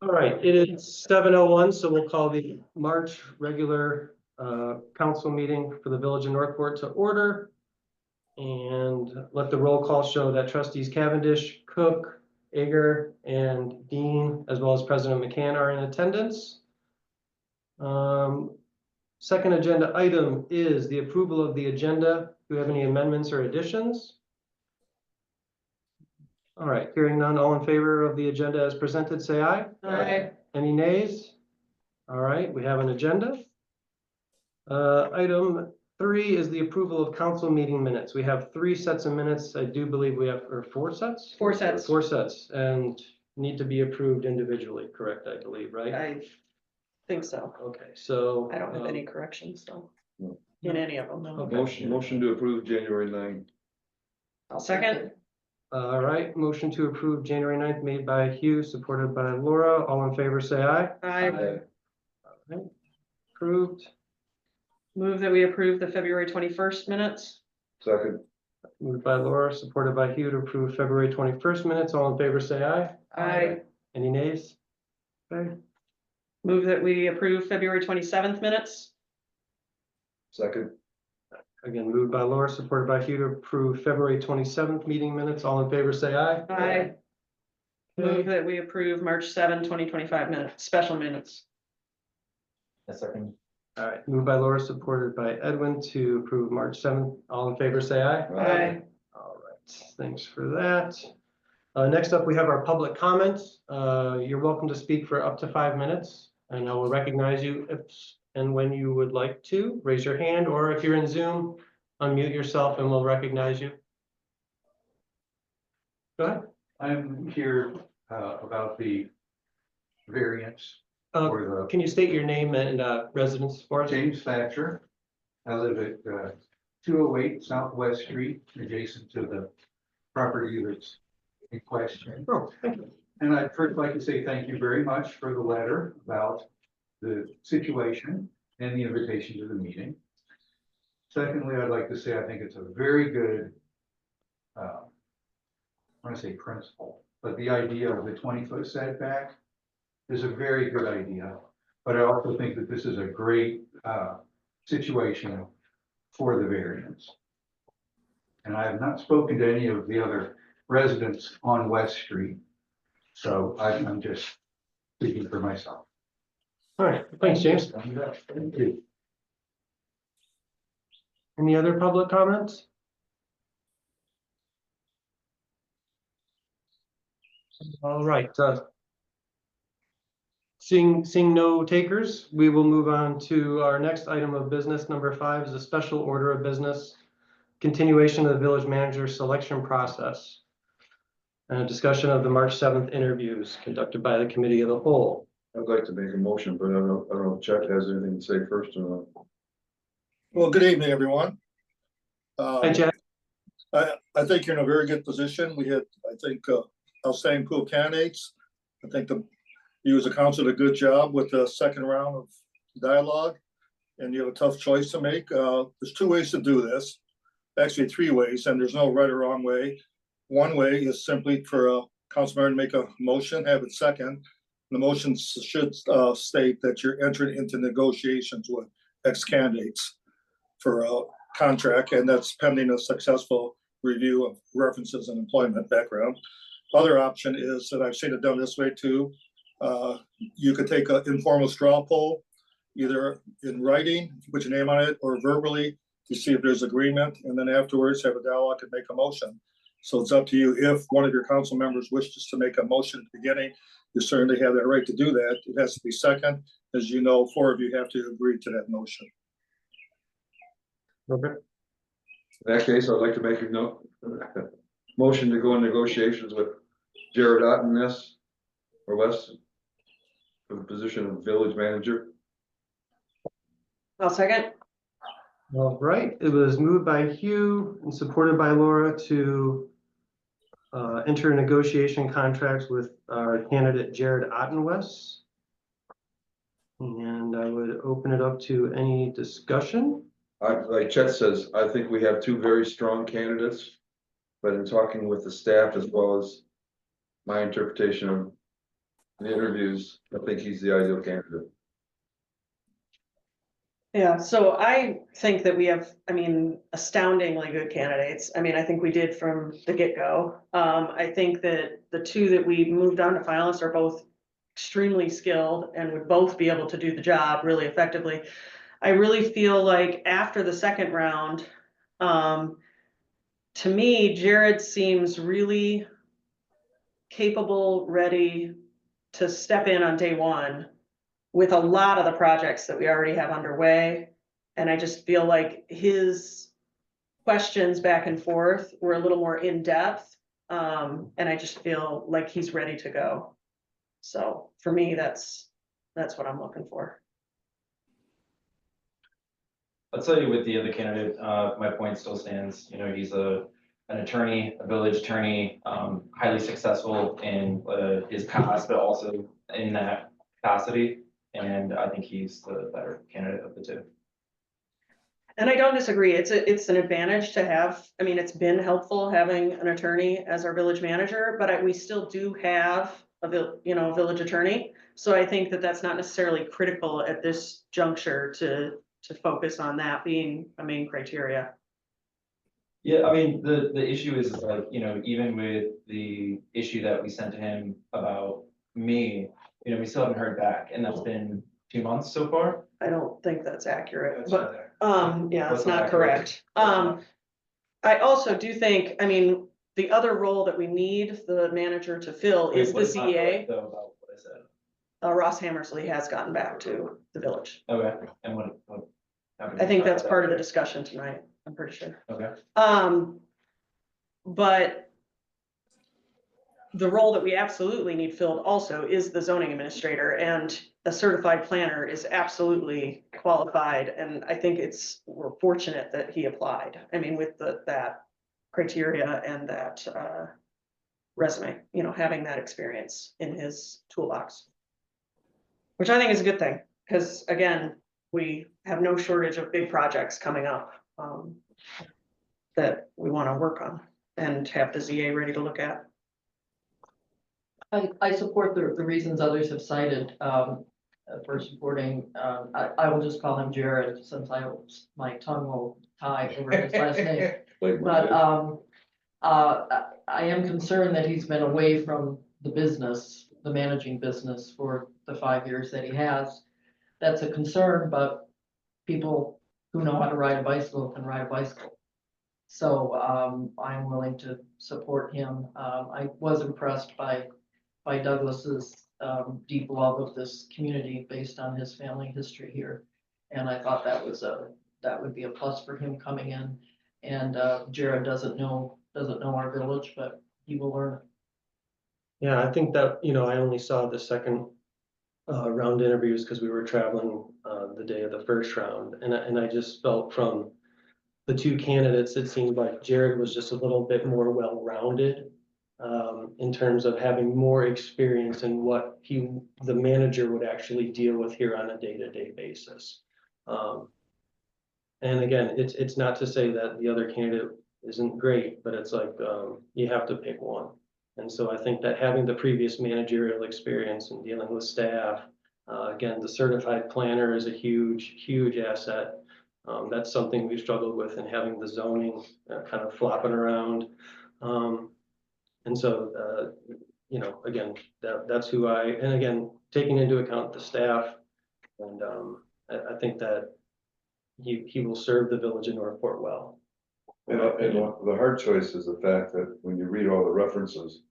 All right, it is 7:01, so we'll call the March regular council meeting for the Village of Northport to order. And let the roll call show that trustees Cavendish, Cook, Ager, and Dean, as well as President McCann, are in attendance. Second agenda item is the approval of the agenda. Do we have any amendments or additions? All right, hearing none, all in favor of the agenda as presented, say aye. Aye. Any nays? All right, we have an agenda. Item 3 is the approval of council meeting minutes. We have 3 sets of minutes. I do believe we have, or 4 sets? 4 sets. 4 sets, and need to be approved individually, correct, I believe, right? I think so. Okay, so. I don't have any corrections, so. No. In any of them, no. Okay. Motion to approve January 9th. I'll second. All right, motion to approve January 9th made by Hugh, supported by Laura. All in favor, say aye. I Approved. move that we approve the February 21st minutes. Second. Moved by Laura, supported by Hugh to approve February 21st minutes. All in favor, say aye. I Any nays? Okay, move that we approve February 27th minutes. Second. again, moved by Laura, supported by Hugh to approve February 27th meeting minutes. All in favor, say aye. I move Okay. that we approve March 7, 2025 minutes, special minutes. A second. All right, moved by Laura, supported by Edwin to approve March 7th. All in favor, say aye. Aye. All right, thanks for that. Next up, we have our public comments. You're welcome to speak for up to 5 minutes, and I will recognize you if and when you would like to. Raise your hand, or if you're in Zoom, unmute yourself and we'll recognize you. Go ahead. I'm here about the variance for Can you state your name and residence for the us? James Thatcher. I live at 208 Southwest Street, adjacent to the property that's in question. Oh, thank you. And I'd first like to say thank you very much for the letter about the situation and the invitation to the meeting. Secondly, I'd like to say I think it's a very good, I want to say principle, but the idea of the 20-foot setback is a very good idea. But I also think that this is a great situation for the variance. And I have not spoken to any of the other residents on West Street. So I'm just speaking for myself. All right, thanks, James. Thank you. Any other public comments? All right, seeing no takers, we will move on to our next item of business. Number 5 is a special order of business, continuation of the village manager selection process, and a discussion of the March 7th interviews conducted by the committee of the whole. I'd like to make a motion, but I don't know if Chuck has anything to say first or not. Well, good evening, everyone. Hi, Jack. I think you're in a very good position. We had, I think, outstanding pool of candidates. I think you as a council did a good job with the second round of dialogue, and you have a tough choice to make. There's 2 ways to do this, actually 3 ways, and there's no right or wrong way. One way is simply for a council member to make a motion, have it second. The motion should state that you're entering into negotiations with ex-candidates for a contract, and that's pending a successful review of references and employment background. Other option is that I've seen it done this way too. You could take an informal straw poll, either in writing, put your name on it, or verbally to see if there's agreement, and then afterwards have a dialogue and make a motion. So it's up to you. If one of your council members wishes to make a motion at the beginning, you certainly have that right to do that. It has to be second. As you know, 4 of you have to agree to that motion. Okay. In that case, I'd like to make a motion to go in negotiations with Jared Ottenness or West for the position of village manager. I'll second. All right, it was moved by Hugh and supported by Laura to enter negotiation contracts with our candidate Jared Ottenwest. And I would open it up to any discussion. Like Chet says, I think we have 2 very strong candidates. But in talking with the staff as well as my interpretation of the interviews, I think he's the ideal candidate. Yeah, so I think that we have, I mean, astoundingly good candidates. I mean, I think we did from the get-go. I think that the two that we moved on to finalists are both extremely skilled and would both be able to do the job really effectively. I really feel like after the second round, to me, Jared seems really capable, ready to step in on day one with a lot of the projects that we already have underway. And I just feel like his questions back and forth were a little more in-depth. And I just feel like he's ready to go. So for me, that's what I'm looking for. I'll tell you with the other candidate, my point still stands. You know, he's an attorney, a village attorney, highly successful in his past, but also in that capacity. And I think he's the better candidate of the two. And I don't disagree. It's an advantage to have, I mean, it's been helpful having an attorney as our village manager, but we still do have a village attorney. So I think that that's not necessarily critical at this juncture to focus on that being a main criteria. Yeah, I mean, the issue is like, you know, even with the issue that we sent to him about me, you know, we still haven't heard back, and that's been 2 months so far. I don't think that's accurate, That's but, yeah, What's it's not not correct. I also do think, I mean, the other role that we need the manager to fill is the What's not CEA. correct, though, about what I said. Ross Hammersley has gotten back to the village. Okay, and what? I think that's part of the discussion tonight, I'm pretty sure. Okay, But the role that we absolutely need filled also is the zoning administrator, and a certified planner is absolutely qualified. And I think we're fortunate that he applied. I mean, with that criteria and that resume, you know, having that experience in his toolbox. Which I think is a good thing, because again, we have no shortage of big projects coming up that we want to work on and have the ZA ready to look at. I support the reasons others have cited, for supporting, I will just call him Jared, since my tongue will tie over his last name. But, I am concerned that he's been away from the business, the managing business for the 5 years that he has. That's a concern, but people who know how to ride a bicycle can ride a bicycle. So, I'm willing to support him. I was impressed by Douglas's deep love of this community based on his family history here. And I thought that would be a plus for him coming in. And Jared doesn't know our village, but he will learn. Yeah, I think that, you know, I only saw the second round interviews because we were traveling the day of the first round. And I just felt from the two candidates, it seemed like Jared was just a little bit more well-rounded in terms of having more experience in what the manager would actually deal with here on a day-to-day basis. And again, it's not to say that the other candidate isn't great, but it's like you have to pick one. And so I think that having the previous managerial experience and dealing with staff, again, the certified planner is a huge asset. That's something we've struggled with, and having the zoning kind of flopping around. And so, you know, again, that's who and again, taking into account the staff, and I think that he will serve the village of Northport well. And the hard choice is the fact that when you read all the references,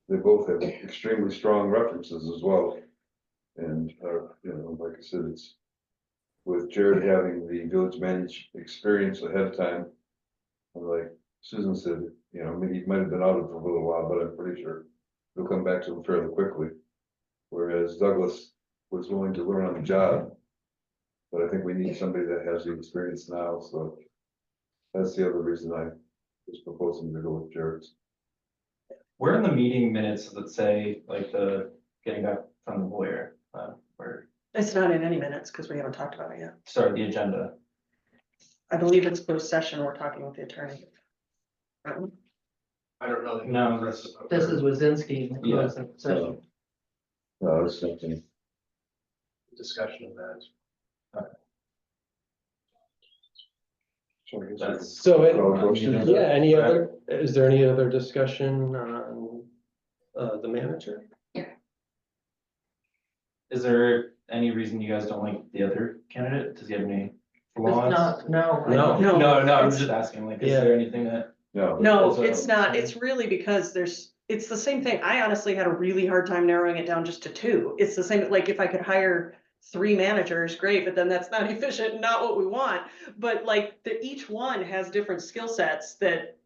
they both have extremely strong references as well. And, you know, like I said, it's with Jared having the village managed experience ahead of time. Like Susan said, you know, he might have been out of it for a little while, but I'm pretty sure he'll come back to him fairly quickly. Whereas Douglas was willing to learn on the job. But I think we need somebody that has the experience now, so that's the other reason I was proposing to go with Jared's. where in the meeting minutes does it say, like, the getting back from the lawyer, or It's not in any minutes because we haven't talked about it yet. start the agenda? I believe it's post session. We're talking with the attorney. I don't know. No, This is Wazinski. in the Yeah. closed session. No, it's nothing. Discussion of that. That's. So, is there any other discussion on, the manager? Is there any reason you guys don't like the other candidate? Does he have any It's flaws? not, no. I No. don't- No, I'm it's- just asking, like, is Yeah. there anything that? No. No, So- it's not. It's really because it's the same thing. I honestly had a really hard time narrowing it down just to two. It's the same, like if I could hire 3 managers, great, but then that's not efficient, not what we want. But like each one has different skill sets that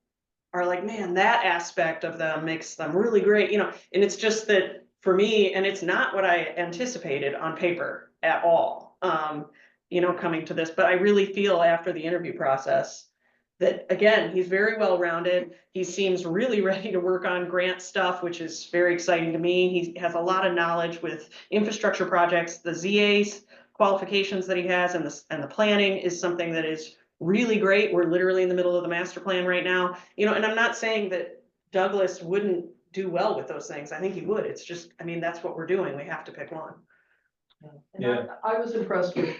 are like, man, that aspect of them makes them really great, you know, and it's just that for me, and it's not what I anticipated on paper at all. You know, coming to this, but I really feel after the interview process that again, he's very well-rounded. He seems really ready to work on grant stuff, which is very exciting to me. He has a lot of knowledge with infrastructure projects, the ZA's qualifications that he has and the planning is something that is really great. We're literally in the middle of the master plan right now, you know, and I'm not saying that Douglas wouldn't do well with those things. I think he would. It's just, I mean, that's what we're doing. We have to pick one. And I was impressed with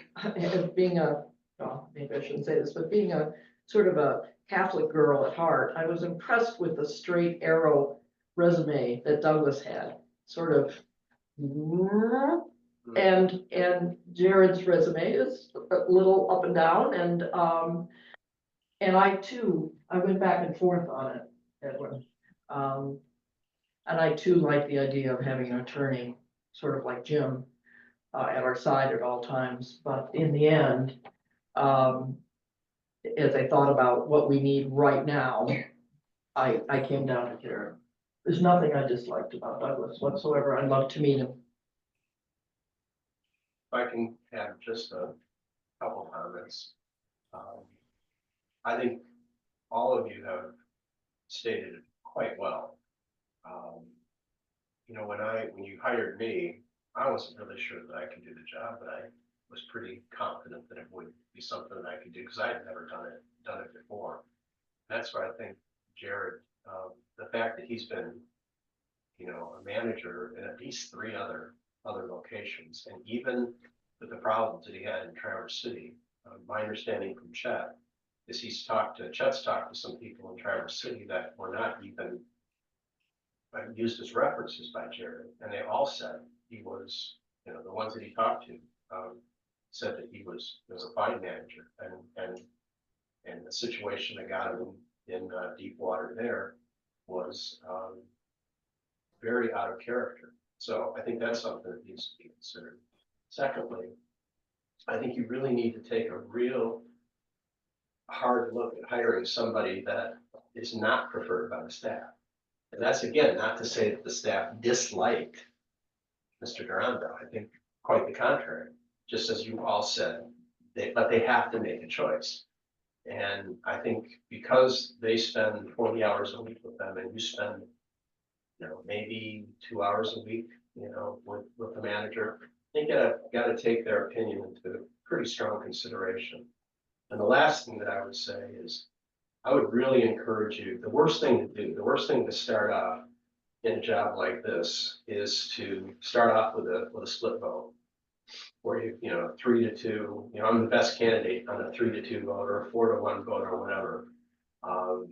being well, maybe I shouldn't say this, but being a sort of a Catholic girl at heart, I was impressed with the straight arrow resume that Douglas had, sort of. And Jared's resume is a little up and down, and I too, I went back and forth on it, Edwin. And I too like the idea of having an attorney, sort of like Jim, at our side at all times, but in the end, as I thought about what we need right now, I came down to Jared. There's nothing I disliked about Douglas whatsoever. I'd love to meet him. If I can have just a couple comments. I think all of you have stated it quite well. You know, when you hired me, I wasn't really sure that I could do the job, but I was pretty confident that it would be something that I could do because I had never done it before. That's why I think Jared, the fact that he's been, you know, a manager in at least 3 other locations, and even with the problems that he had in Traverse City, my understanding from Chet is Chet's talked to some people in Traverse City that were not even used as references by Jared, and they all said he was, you know, the ones that he talked to said that he was a fine manager, and the situation that got him in deep water there was very out of character. So I think that's something that needs to be considered. Secondly, I think you really need to take a real hard look at hiring somebody that is not preferred by the staff. And that's, again, not to say that the staff disliked Mr. Durando. I think quite the contrary, just as you all said, but they have to make a choice. And I think because they spend 40 hours a week with them and you spend, you know, maybe 2 hours a week, you know, with the manager, they gotta take their opinion into pretty strong consideration. And the last thing that I would say is, I would really encourage you, the worst thing to start off in a job like this is to start off with a split vote. Where you know, 3-2, you know, I'm the best candidate on a 3-2 vote or a 4-1 vote or whatever.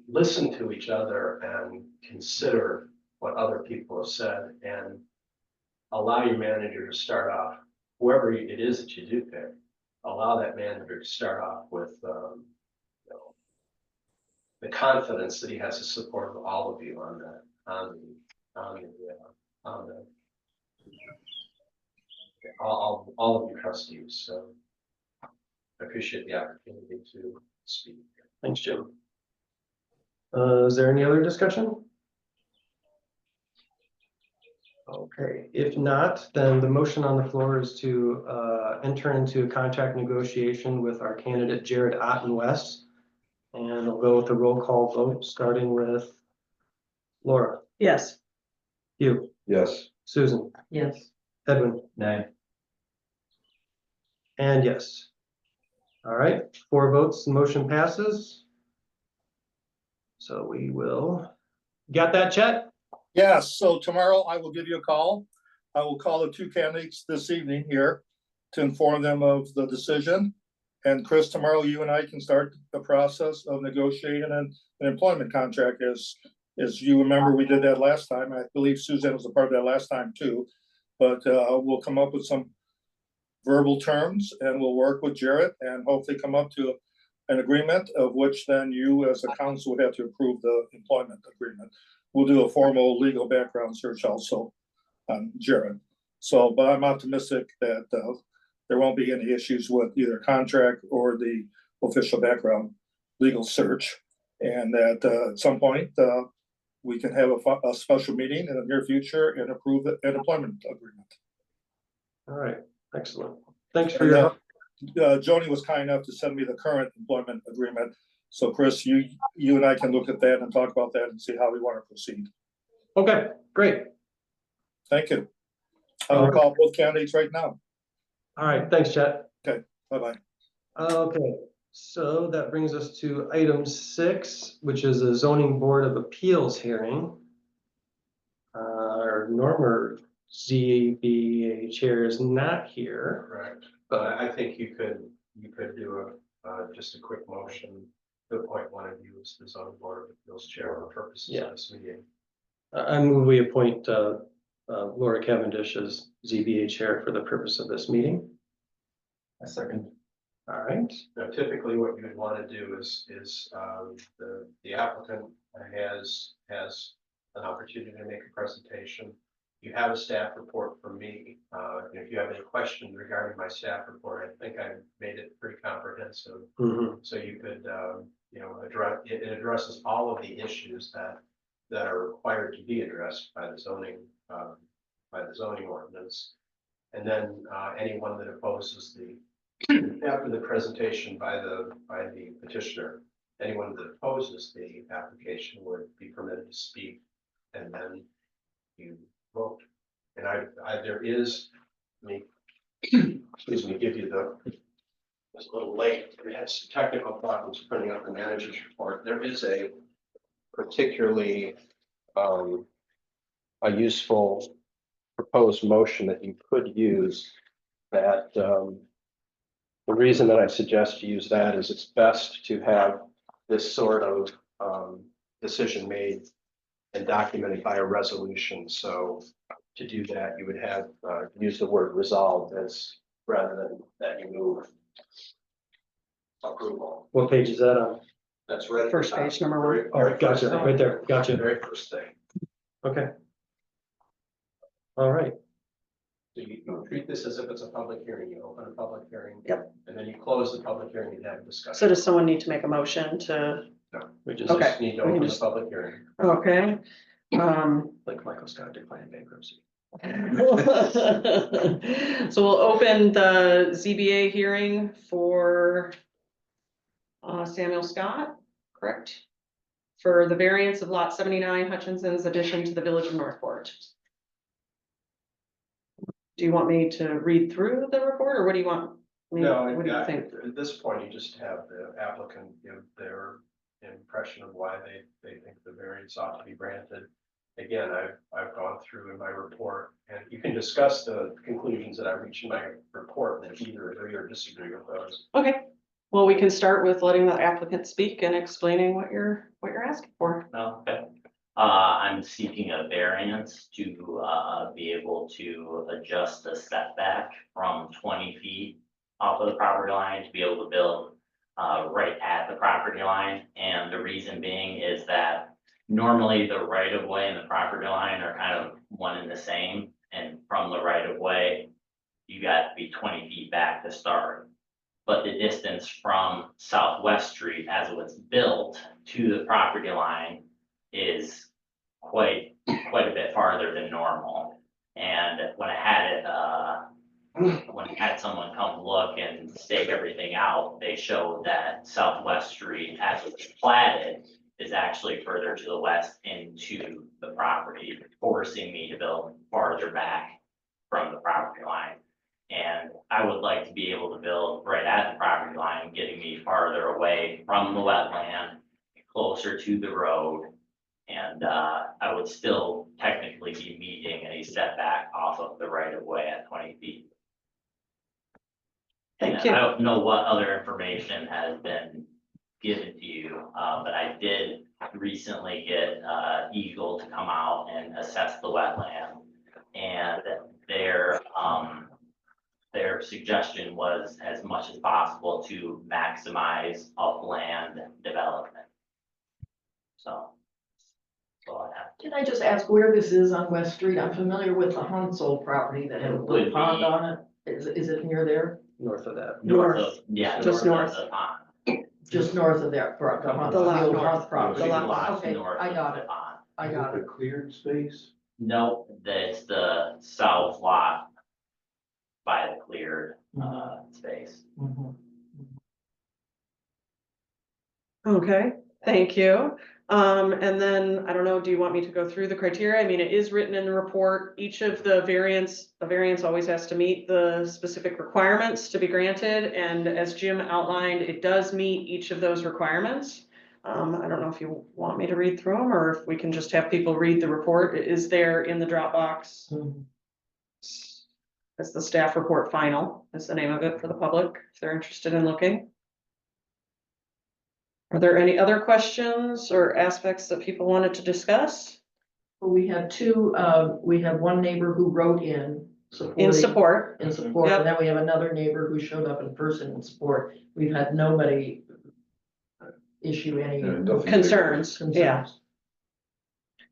Listen to each other and consider what other people have said and allow your manager to start off, whoever it is that you do pick, allow that manager to start off with, you know, the confidence that he has the support of all of you all of you trustees. So I appreciate the opportunity to speak. Thanks, Jim. Is there any other discussion? Okay, if not, then the motion on the floor is to enter into a contract negotiation with our candidate Jared Otten West. And I'll go with a roll call vote, starting with Laura, Yes. Hugh, Yes. Susan, Yes. Edwin, Nay. and yes. All right, 4 votes, the motion passes. So we will Got that, Chet? Yes, so tomorrow I will give you a call. I will call the two candidates this evening here to inform them of the decision. And Chris, tomorrow you and I can start the process of negotiating an employment contract as you remember, we did that last time. I believe Suzanne was a part of that last time too. But we'll come up with some verbal terms and we'll work with Jarrett and hopefully come up to an agreement of which then you as a council would have to approve the employment agreement. We'll do a formal legal background search also on Jarrett. So, but I'm optimistic that there won't be any issues with either contract or the official background legal search. And that at some point, we can have a special meeting in the near future and approve an employment agreement. All right, excellent. Thanks for your help. Joni was kind enough to send me the current employment agreement. So Chris, you and I can look at that and talk about that and see how we want to proceed. Okay, great. Thank you. I will call both candidates right now. All right, thanks, Chet. Bye-bye. Okay, so that brings us to item 6, which is a zoning board of appeals hearing. Our normal ZBA chair is not here. Correct. But I think you could do just a quick motion to appoint one of you as the zoning board of appeals chair for purposes of this meeting. I move we appoint Laura Cavendish as ZBA chair for the purpose of this meeting. A second. All right, Now, typically what you would want to do is the applicant has an opportunity to make a presentation. You have a staff report from me. If you have any questions regarding my staff report, I think I made it pretty comprehensive. So you could, address, it addresses all of the issues that are required to be addressed by the zoning ordinance. And then anyone that opposes after the presentation by the petitioner, anyone that opposes the application would be permitted to speak, and then you vote. And there is, excuse me, give you it's a little late. We had some technical problems printing out the manager's report. There is a particularly a useful proposed motion that you could use that the reason that I suggest you use that is it's best to have this sort of decision made and documented by a resolution. So to do that, you would have use the word resolved as rather than that you move approval. what page is that on? That's right. at the First top. page, number 1. Oh, gotcha, right there, gotcha. Very first thing. Okay. All right, So you treat this as if it's a public hearing. You open a public hearing. Yep. And then you close the public hearing and have a discussion. So does someone need to make a motion to, we just, You Okay. just need to we can open the just- public hearing. okay. like Michael Scott declaring bankruptcy. So we'll open the ZBA hearing for Samuel Scott, correct? For the variance of lot 79 Hutchinson's addition to the Village of Northport. Do you want me to read through the report, or what do you want? No, What do you think? at this point, you just have the applicant give their impression of why they think the variance ought to be granted. Again, I've gone through in my report, and you can discuss the conclusions that I reach in my report, and either agree or disagree with those. Okay, well, we can start with letting the applicant speak and explaining what you're asking for. Okay. I'm seeking a variance to be able to adjust the setback from 20 feet off of the property line to be able to build right at the property line. And the reason being is that normally the right of way and the property line are kind of one and the same. And from the right of way, you got to be 20 feet back to start. But the distance from Southwest Street as it was built to the property line is quite a bit farther than normal. And when I had someone come look and stake everything out, they showed that Southwest Street as it was platted is actually further to the west into the property, forcing me to build farther back from the property line. And I would like to be able to build right at the property line, getting me farther away from the wetland, closer to the road, And I would still technically be meeting a setback off of the right of way at 20 feet. And Thank you. I don't know what other information has been given to you, but I did recently get Eagle to come out and assess the wetland. And their suggestion was as much as possible to maximize upland development. So. That's all I have. Can I just ask where this is on West Street? I'm familiar with the Hansel property that has a It would little pond be- on it. Is it near there? North of that. North North. of, yeah. Just north of the pond. Just north of there, for the Hunt, The the lot old north. Hunt property? The lot Lots Okay, north I of got the it, pond. I got it. Cleared space? No, that's the south lot by the cleared space. Mhm. Okay, thank you. And then, I don't know, do you want me to go through the criteria? I mean, it is written in the report, each of the a variance always has to meet the specific requirements to be granted, and as Jim outlined, it does meet each of those requirements. I don't know if you want me to read through them, or if we can just have people read the report. It is there in the Dropbox. Mhm. It's the staff report final, is the name of it for the public, if they're interested in looking. Are there any other questions or aspects that people wanted to discuss? Well, we have we have one neighbor who wrote in supporting. In support, In support, Yep. and then we have another neighbor who showed up in person in support. We've had nobody issue any Yeah, nothing concerns, yeah. concerns.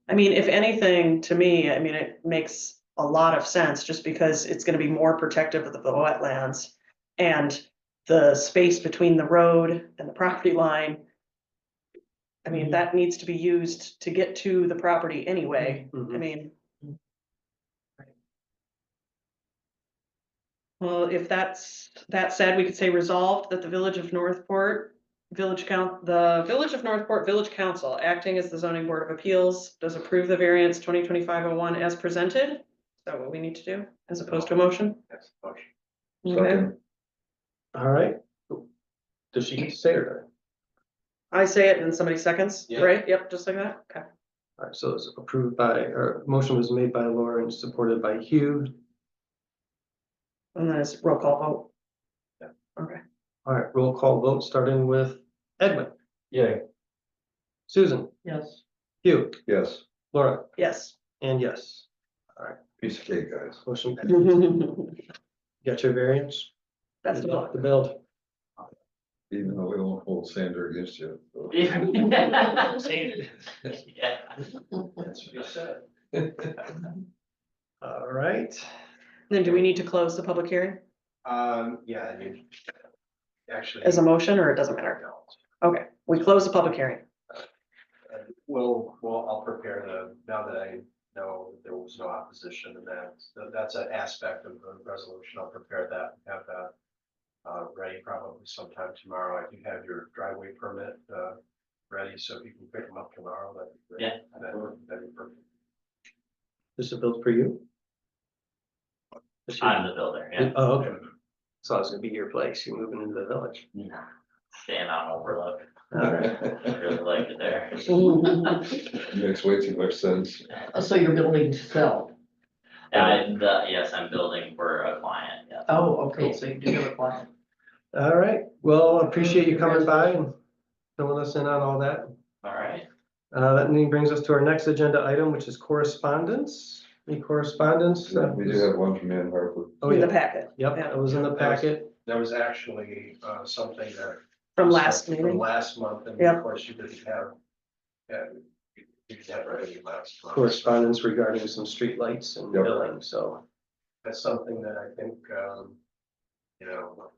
I mean, if anything, to me, I mean, it makes a lot of sense just because it's gonna be more protective of the wetlands. And the space between the road and the property line. I mean, Mhm. that needs to be used to get to the property anyway. I Mhm. mean. Well, if that said, we could say resolved that the Village of Northport, the Village of Northport Village Council, acting as the zoning board of appeals, does approve the variance 2025-01 as presented. Is that what we need to do, as opposed to a motion? That's the motion. Okay, Second. All right. Does she get to say it or? I say it and then somebody seconds, Yeah. right? Yep, just like that, okay. All right, so it's approved by, or motion was made by Laura and supported by Hugh. And then it's roll call vote. Yeah. Okay, All right, roll call vote, starting with Edwin, Yeah. Susan, Yes. Hugh, Yes, Laura, yes. and yes. piece of cake, guys. Motion passed. Got your variance? That's the vote. The build. Even though we won't hold Sander against you. so. Yeah. That's what you said. All right. Then do we need to close the public hearing Yeah, you actually. as a motion, or it doesn't matter? Okay, we close the public hearing. And I'll prepare now that I know there was no opposition, and that's an aspect of the resolution. I'll prepare that, have that ready probably sometime tomorrow. I do have your driveway permit ready, so if you can pick them up tomorrow, that'd be great. Yeah. That'd be perfect. This is built for you? I'm the builder, yeah. Oh, okay. So it's gonna be your place. You're moving into the village. Nah, staying on Overlook. All right. I really like it there. Makes way too much sense. So you're building to sell? Yes, I'm building for a client, yeah. Oh, okay, so you do have a client. All right. Well, appreciate you coming by and filling us in on all that. All right. That brings us to our next agenda item, which is correspondence. Any correspondence? We do have one from Ann Harper. Oh, In the yeah. packet. Yep, Yeah. that was in the packet. There was actually something that. From last From meeting. last month, and Yep. of course you didn't have. You didn't have ready last month. Correspondence regarding some streetlights and Yep. billing, so. That's something that I think, you know.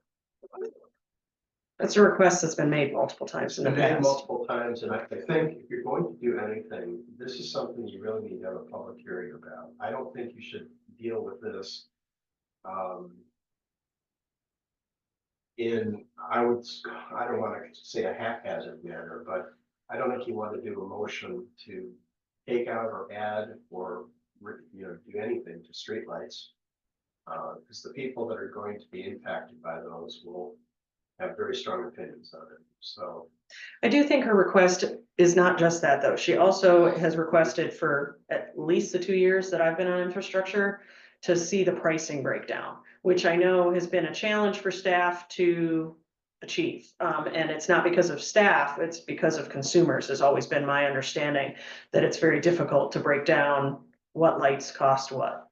That's a request that's been made multiple times in the Been made past. multiple times, and I think if you're going to do anything, this is something you really need to have a public hearing about. I don't think you should deal with this. I don't wanna say a haphazard manner, but I don't think you wanna do a motion to take out or add or, do anything to streetlights. Because the people that are going to be impacted by those will have very strong opinions on it, so. I do think her request is not just that, though. She also has requested for at least the 2 years that I've been on infrastructure to see the pricing breakdown, which I know has been a challenge for staff to achieve. And it's not because of staff, it's because of consumers, has always been my understanding that it's very difficult to break down what lights cost what.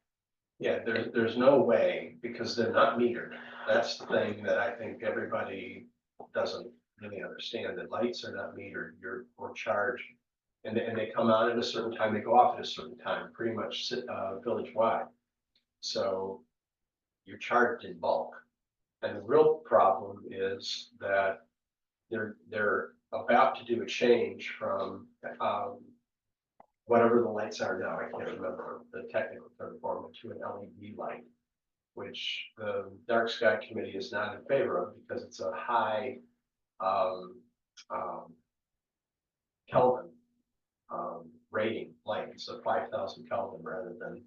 Yeah, there's no way, because they're not metered. That's the thing that I think everybody doesn't really understand, that lights are not metered, we're charged. And they come on at a certain time, they go off at a certain time, pretty much village wide. So you're charged in bulk. And the real problem is that they're about to do a change from, whatever the lights are now, I can't remember the technical term for them, to an LED light, which the dark sky committee is not in favor of because it's a high Kelvin rating light. It's a 5,000 Kelvin rather than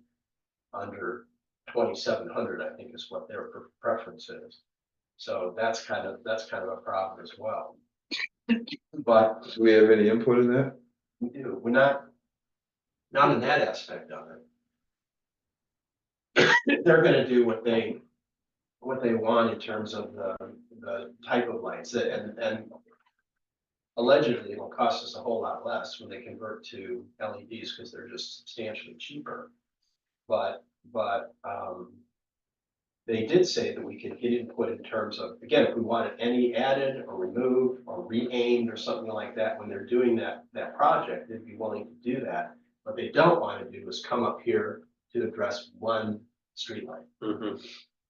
under 2,700, I think is what their preference is. So that's kind of a problem as well. But Do we have any input in that? we do, we're not in that aspect of it. They're gonna do what they want in terms of the type of lights, and allegedly it'll cost us a whole lot less when they convert to LEDs, because they're just substantially cheaper. But they did say that we could get input in terms of, again, if we wanted any added or removed or re-aimed or something like that, when they're doing that project, they'd be willing to do that. What they don't want to do is come up here to address one streetlight.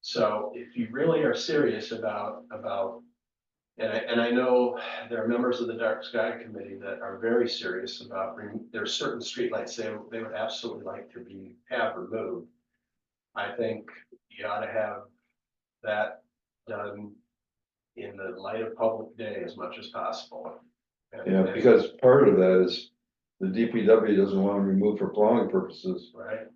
So if you really are serious about, and I know there are members of the dark sky committee that are very serious about, there are certain streetlights they would absolutely like to have removed. I think you ought to have that done in the light of public day as much as possible. Yeah, because part of that is the DPW doesn't want to remove for plowing purposes. Right,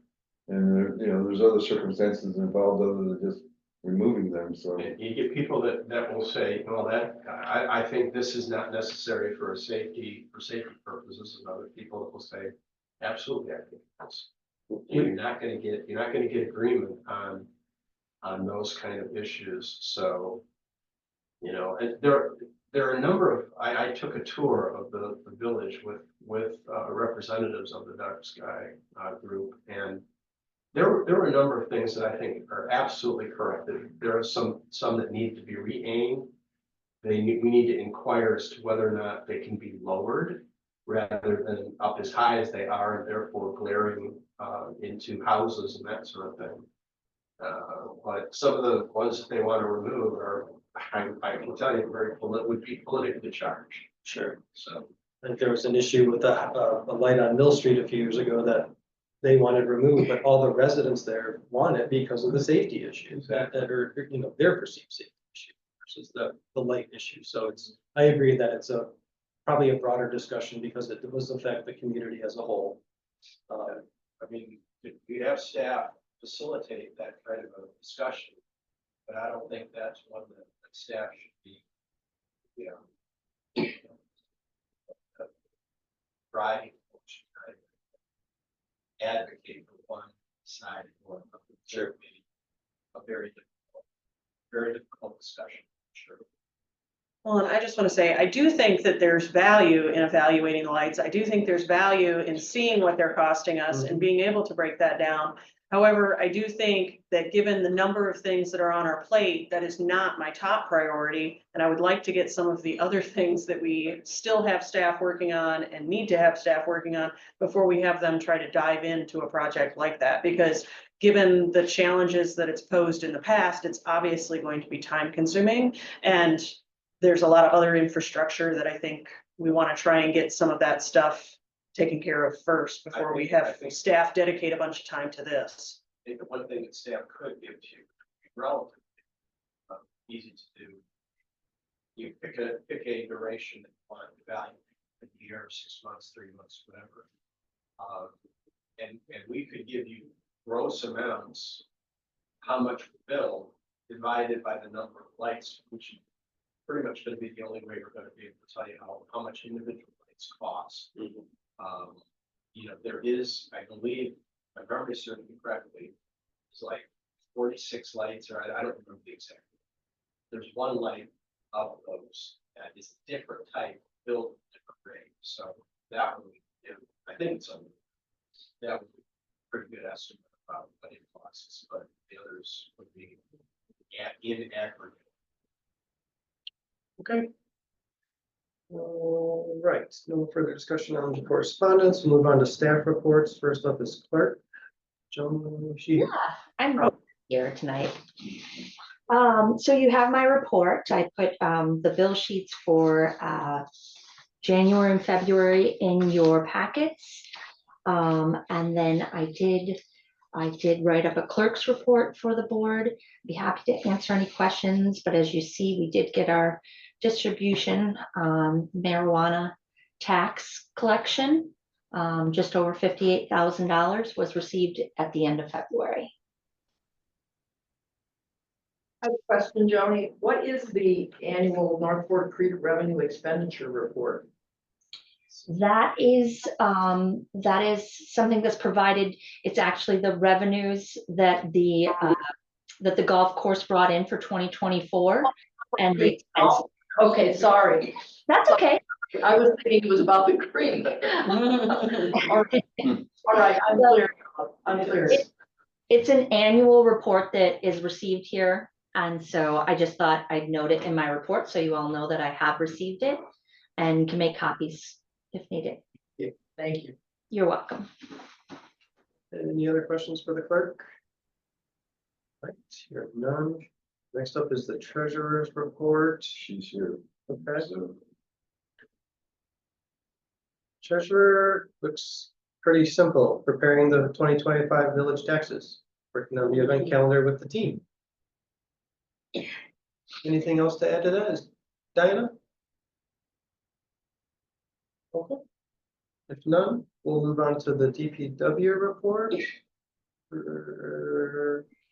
And there, there's other circumstances involved other than just removing them, so. and you get people that will say, well, I think this is not necessary for safety purposes, and other people that will say, absolutely, I think it's. You're not gonna get agreement on those kind of issues, so. And there are a number of, I took a tour of the village with representatives of the dark sky group, and there were a number of things that I think are absolutely correct. There are some that need to be re-aimed. We need to inquire as to whether or not they can be lowered rather than up as high as they are, and therefore glaring into houses and that sort of thing. But some of the ones that they want to remove are, I can tell you, would be politically charged. Sure. So, I think there was an issue with a light on Mill Street a few years ago that they wanted removed, but all the residents there want it because of the safety issues that are, their perceived safety issue versus the light issue. So I agree that it's probably a broader discussion because it does affect the community as a whole. I mean, you have staff facilitate that kind of a discussion, but I don't think that's one that staff should be, driving, advocate for one side or another. Sure. A very difficult discussion, sure. Well, and I just want to say, I do think that there's value in evaluating the lights. I do think there's value in seeing what they're costing us and being able to break that down. However, I do think that given the number of things that are on our plate, that is not my top priority. And I would like to get some of the other things that we still have staff working on and need to have staff working on before we have them try to dive into a project like that. Because given the challenges that it's posed in the past, it's obviously going to be time consuming. And there's a lot of other infrastructure that I think we want to try and get some of that stuff taken care of first before we have staff dedicate a bunch of time to this. I think the one thing that staff could give to you, relatively easy to do. You pick a duration that you want to evaluate, a year, 6 months, 3 months, whatever. And we could give you gross amounts, how much we bill divided by the number of lights, which pretty much gonna be the only way we're gonna be able to tell you how much individual lights cost. You know, there is, I believe, if I remember serving correctly, it's like 46 lights, or I don't remember the exact. There's one light of those that is a different type, built different grade, so that would, I think it's that would be a pretty good estimate about what it costs, but the others would be in aggregate. Okay. All right, no further discussion on the correspondence. We'll move on to staff reports. First up is clerk. Joan, she. I'm here tonight. So you have my report. I put the bill sheets for January and February in your packets. And then I did write up a clerk's report for the board. Be happy to answer any questions, but as you see, we did get our distribution marijuana tax collection. Just over $58,000 was received at the end of February. I have a question, Joni. What is the annual Northport Creek revenue expenditure report? That is something that's provided. It's actually the revenues that the golf course brought in for 2024. And the expenses. Okay, sorry. That's okay. I was thinking it was about the creek. All right, I'm clear. I'm clear. It's an annual report that is received here. And so I just thought I'd note it in my report so you all know that I have received it and can make copies if needed. Thank you. You're welcome. Any other questions for the clerk? Right, here none. Next up is the treasurer's report. She's here. Okay. So, Treasurer looks pretty simple, preparing the 2025 village taxes, working on the event calendar with the team. Anything else to add to that? Is Diana? Okay. If none, we'll move on to the DPW report.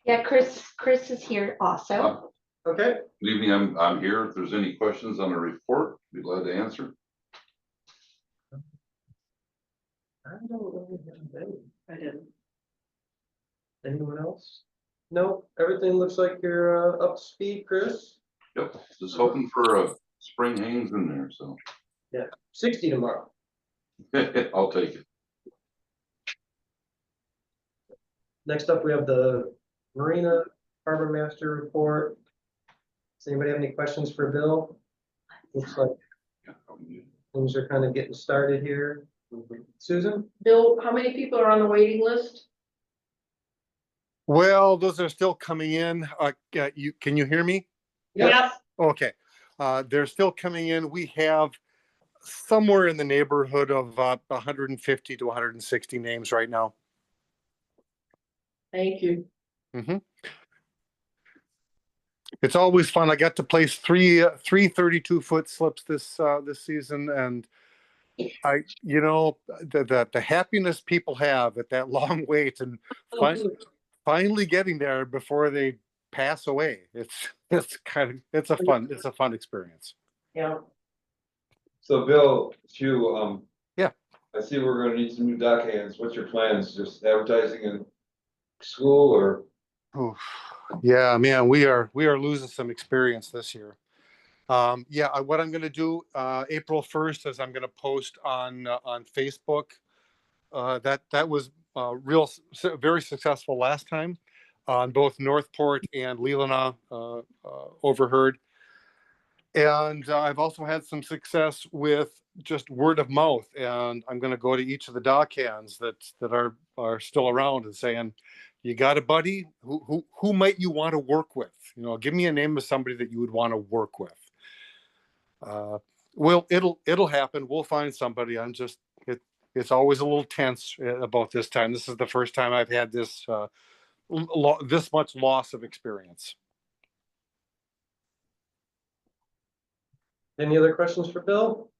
Yeah, Chris is here also. Okay, Good evening, I'm here. If there's any questions on the report, be glad to answer. I don't really have any. I didn't. Anyone else? No, everything looks like you're up to speed, Chris. Yep, just hoping for a spring hangs in there, so 60 tomorrow. I'll take it. Next up, we have the Marina Harbor Master report. Does anybody have any questions for Bill? Looks like things are kind of getting started here. Susan? Bill, how many people are on the waiting list? Well, those are still coming in. Can you hear me? Yes. Okay. They're still coming in. We have somewhere in the neighborhood of 150 to 160 names right now. Thank you. It's always fun. I got to place three 32-foot slips this season, and the happiness people have at that long wait and finally getting there before they pass away. It's a fun experience. Yeah. So Bill, Hugh, Yeah. I see we're gonna need some new dock hands. What's your plans? Just advertising in school or? Oof. Yeah, man, we are losing some experience this year. What I'm going to do April 1st is I'm going to post on Facebook. That was very successful last time on both Northport and Leelanau overheard. And I've also had some success with just word of mouth. And I'm going to go to each of the dock hands that are still around and saying, you got a buddy? Who might you want to work with? Give me a name of somebody that you would want to work with. Well, it'll happen. We'll find somebody. It's always a little tense about this time. This is the first time I've had this much loss of experience. Any other questions for Bill?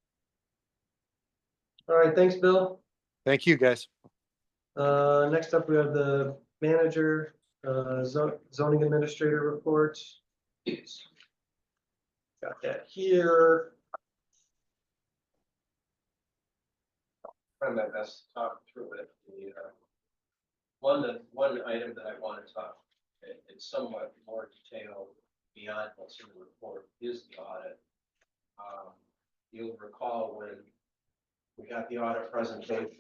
All right, thanks, Bill. Thank you, guys. Next up, we have the manager, zoning administrator report. Got that here. Try my best to talk through it. One item that I want to talk in somewhat more detail beyond what's in the report is the audit. You'll recall when we got the audit presentation,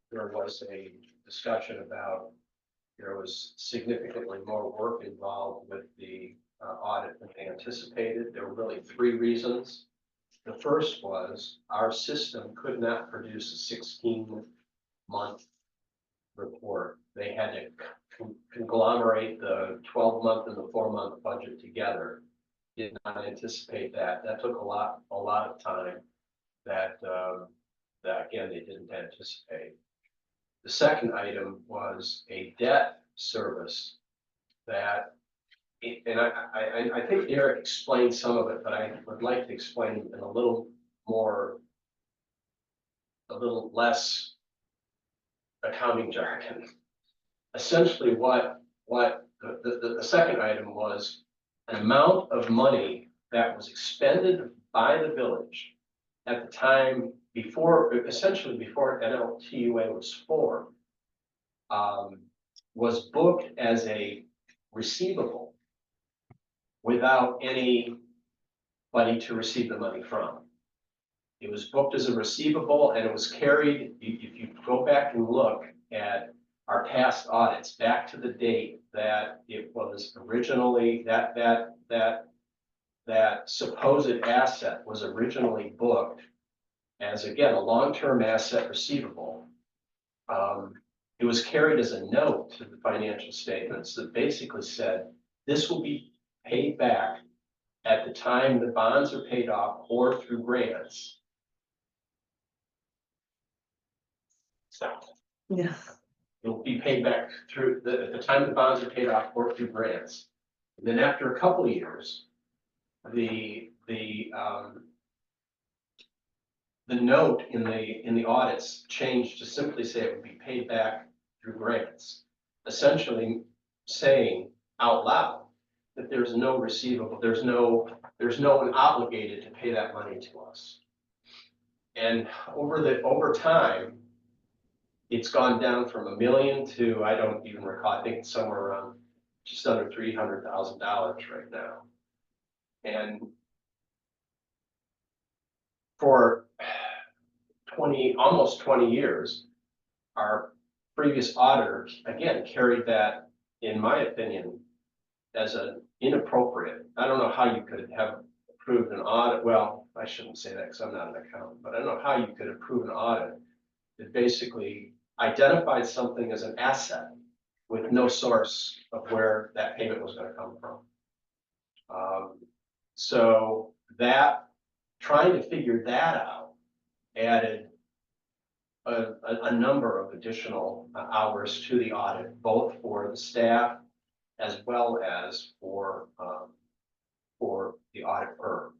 there was a discussion about there was significantly more work involved with the audit than anticipated. There were really three reasons. The first was our system could not produce a 16-month report. They had to conglomerate the 12-month and the 4-month budget together. Did not anticipate that. That took a lot of time that again, they didn't anticipate. The second item was a debt service that, and I think Eric explained some of it, but I would like to explain in a little less accounting jargon. Essentially what the second item was an amount of money that was expended by the village at the time essentially before NLTUA was formed, was booked as a receivable without anybody to receive the money from. It was booked as a receivable and it was carried, if you go back and look at our past audits, back to the date that it was originally, that supposed asset was originally booked as, again, a long-term asset receivable. It was carried as a note to the financial statements that basically said, this will be paid back at the time the bonds are paid off or through grants. So Yeah. it'll be paid back through at the time the bonds are paid off or through grants. And then after a couple of years, the note in the audits changed to simply say it would be paid back through grants, essentially saying out loud that there's no receivable, there's no one obligated to pay that money to us. And over time, it's gone down from $1 million to, I don't even recall, I think it's somewhere around just under $300,000 right now. And for almost 20 years, our previous auditors, again, carried that, in my opinion, as an inappropriate. I don't know how you could have approved an audit. Well, I shouldn't say that because I'm not an accountant, but I don't know how you could approve an audit that basically identified something as an asset with no source of where that payment was going to come from. So that, trying to figure that out, added a number of additional hours to the audit, both for the staff as well as for the audit firm.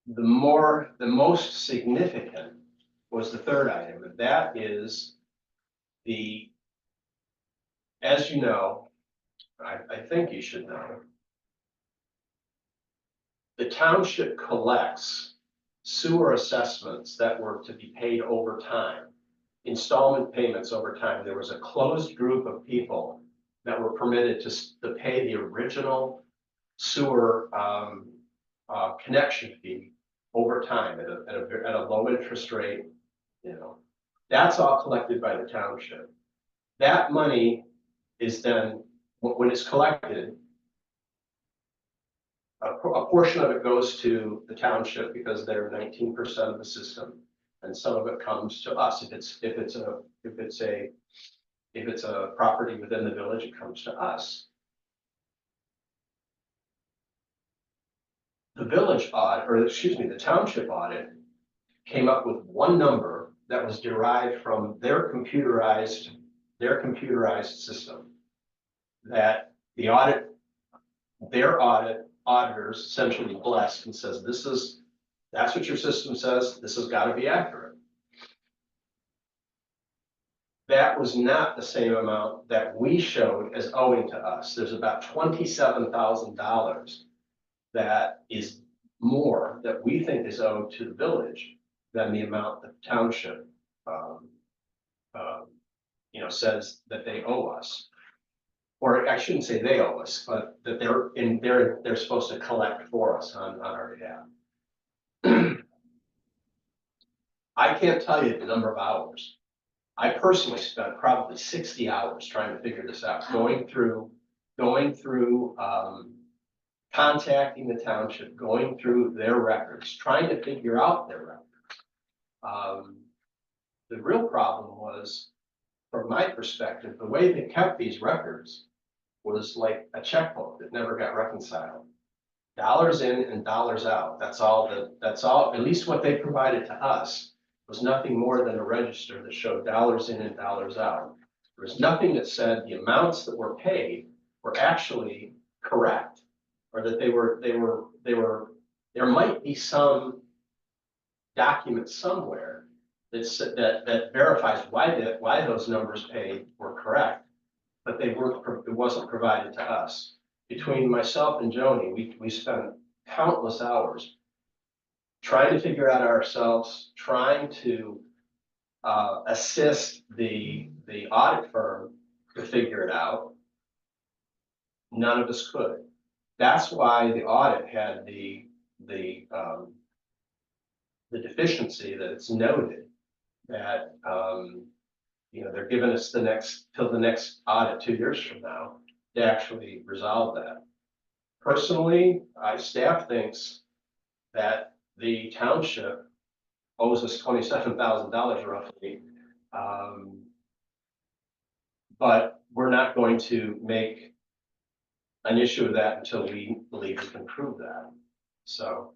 The most significant was the third item, and that is as you know, I think you should know, the township collects sewer assessments that were to be paid over time, installment payments over time. There was a closed group of people that were permitted to pay the original sewer connection fee over time at a low interest rate. You know, that's all collected by the township. That money is then, when it's collected, a portion of it goes to the township because they're 19% of the system, and some of it comes to us. If it's a property within the village, it comes to us. The village audit, or excuse me, the township audit came up with one number that was derived from their computerized system. That the their auditors essentially blessed and says, that's what your system says, this has got to be accurate. That was not the same amount that we showed as owing to us. There's about $27,000 that is more, that we think is owed to the village than the amount the township, says that they owe us. Or I shouldn't say they owe us, but that they're supposed to collect for us on our behalf. I can't tell you the number of hours. I personally spent probably 60 hours trying to figure this out, going through, contacting the township, going through their records, trying to figure out their records. The real problem was, from my perspective, the way they kept these records was like a checkbook that never got reconciled. Dollars in and dollars out. That's all, at least what they provided to us was nothing more than a register that showed dollars in and dollars out. There was nothing that said the amounts that were paid were actually correct, or that there might be some document somewhere that verifies why those numbers paid were correct, but it wasn't provided to us. Between myself and Joni, we spent countless hours trying to figure out ourselves, trying to assist the audit firm to figure it out. None of us could. That's why the audit had the deficiency that it's noted that they're giving us till the next audit 2 years from now to actually resolve that. Personally, staff thinks that the township owes us $27,000 roughly. But we're not going to make an issue of that until we believe we can prove that. So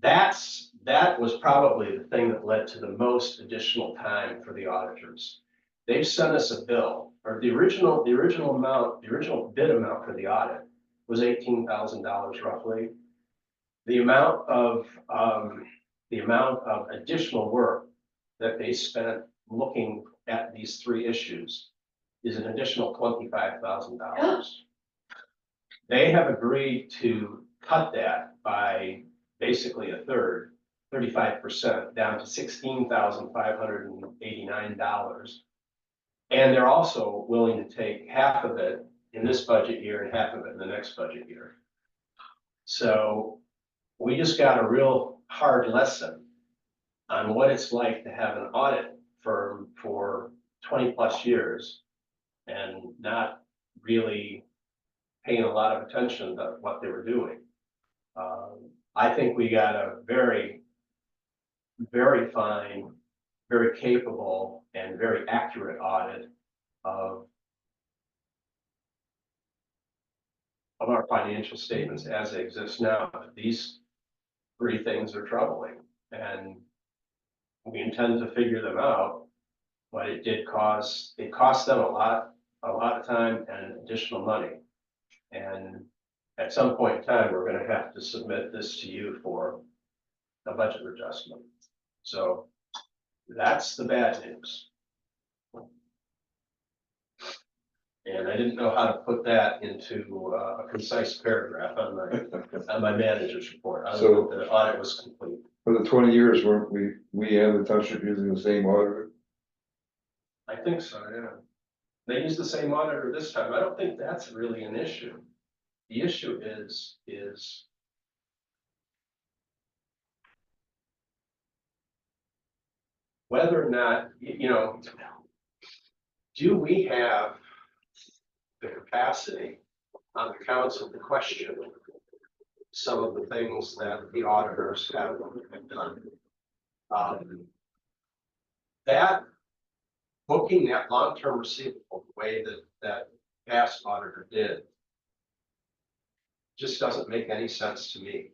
that was probably the thing that led to the most additional time for the auditors. They've sent us a bill, or the original bid amount for the audit was $18,000 roughly. The amount of additional work that they spent looking at these three issues is an additional $25,000. They have agreed to cut that by basically a third, 35%, down to $16,589. And they're also willing to take half of it in this budget year and half of it in the next budget year. So we just got a real hard lesson on what it's like to have an audit firm for 20 plus years and not really paying a lot of attention to what they were doing. I think we got a very, very fine, very capable, and very accurate audit of our financial statements as they exist now. These three things are troubling, and we intend to figure them out, but it cost them a lot of time and additional money. And at some point in time, we're going to have to submit this to you for a budget adjustment. So that's the bad news. And I didn't know how to put that into a concise paragraph on my manager's report. Other than the audit was complete. For the 20 years, weren't we and the township using the same auditor? I think so, yeah. They use the same auditor this time. I don't think that's really an issue. The issue is whether or not, do we have the capacity on the council to question some of the things that the auditors have done? That booking that long-term receivable the way that past auditor did just doesn't make any sense to me.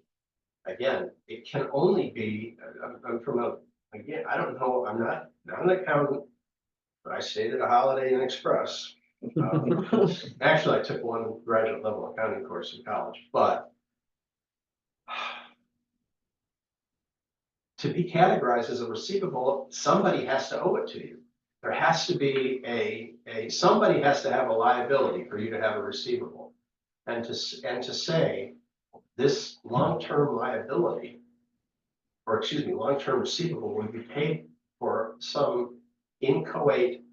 Again, it can only be, again, I don't know, I'm not an accountant, but I stayed at a Holiday Inn Express. Actually, I took one graduate level accounting course in college, but to be categorized as a receivable, somebody has to owe it to you. There has to be somebody has to have a liability for you to have a receivable. And to say this long-term liability, or excuse me, long-term receivable will be paid for some inchoate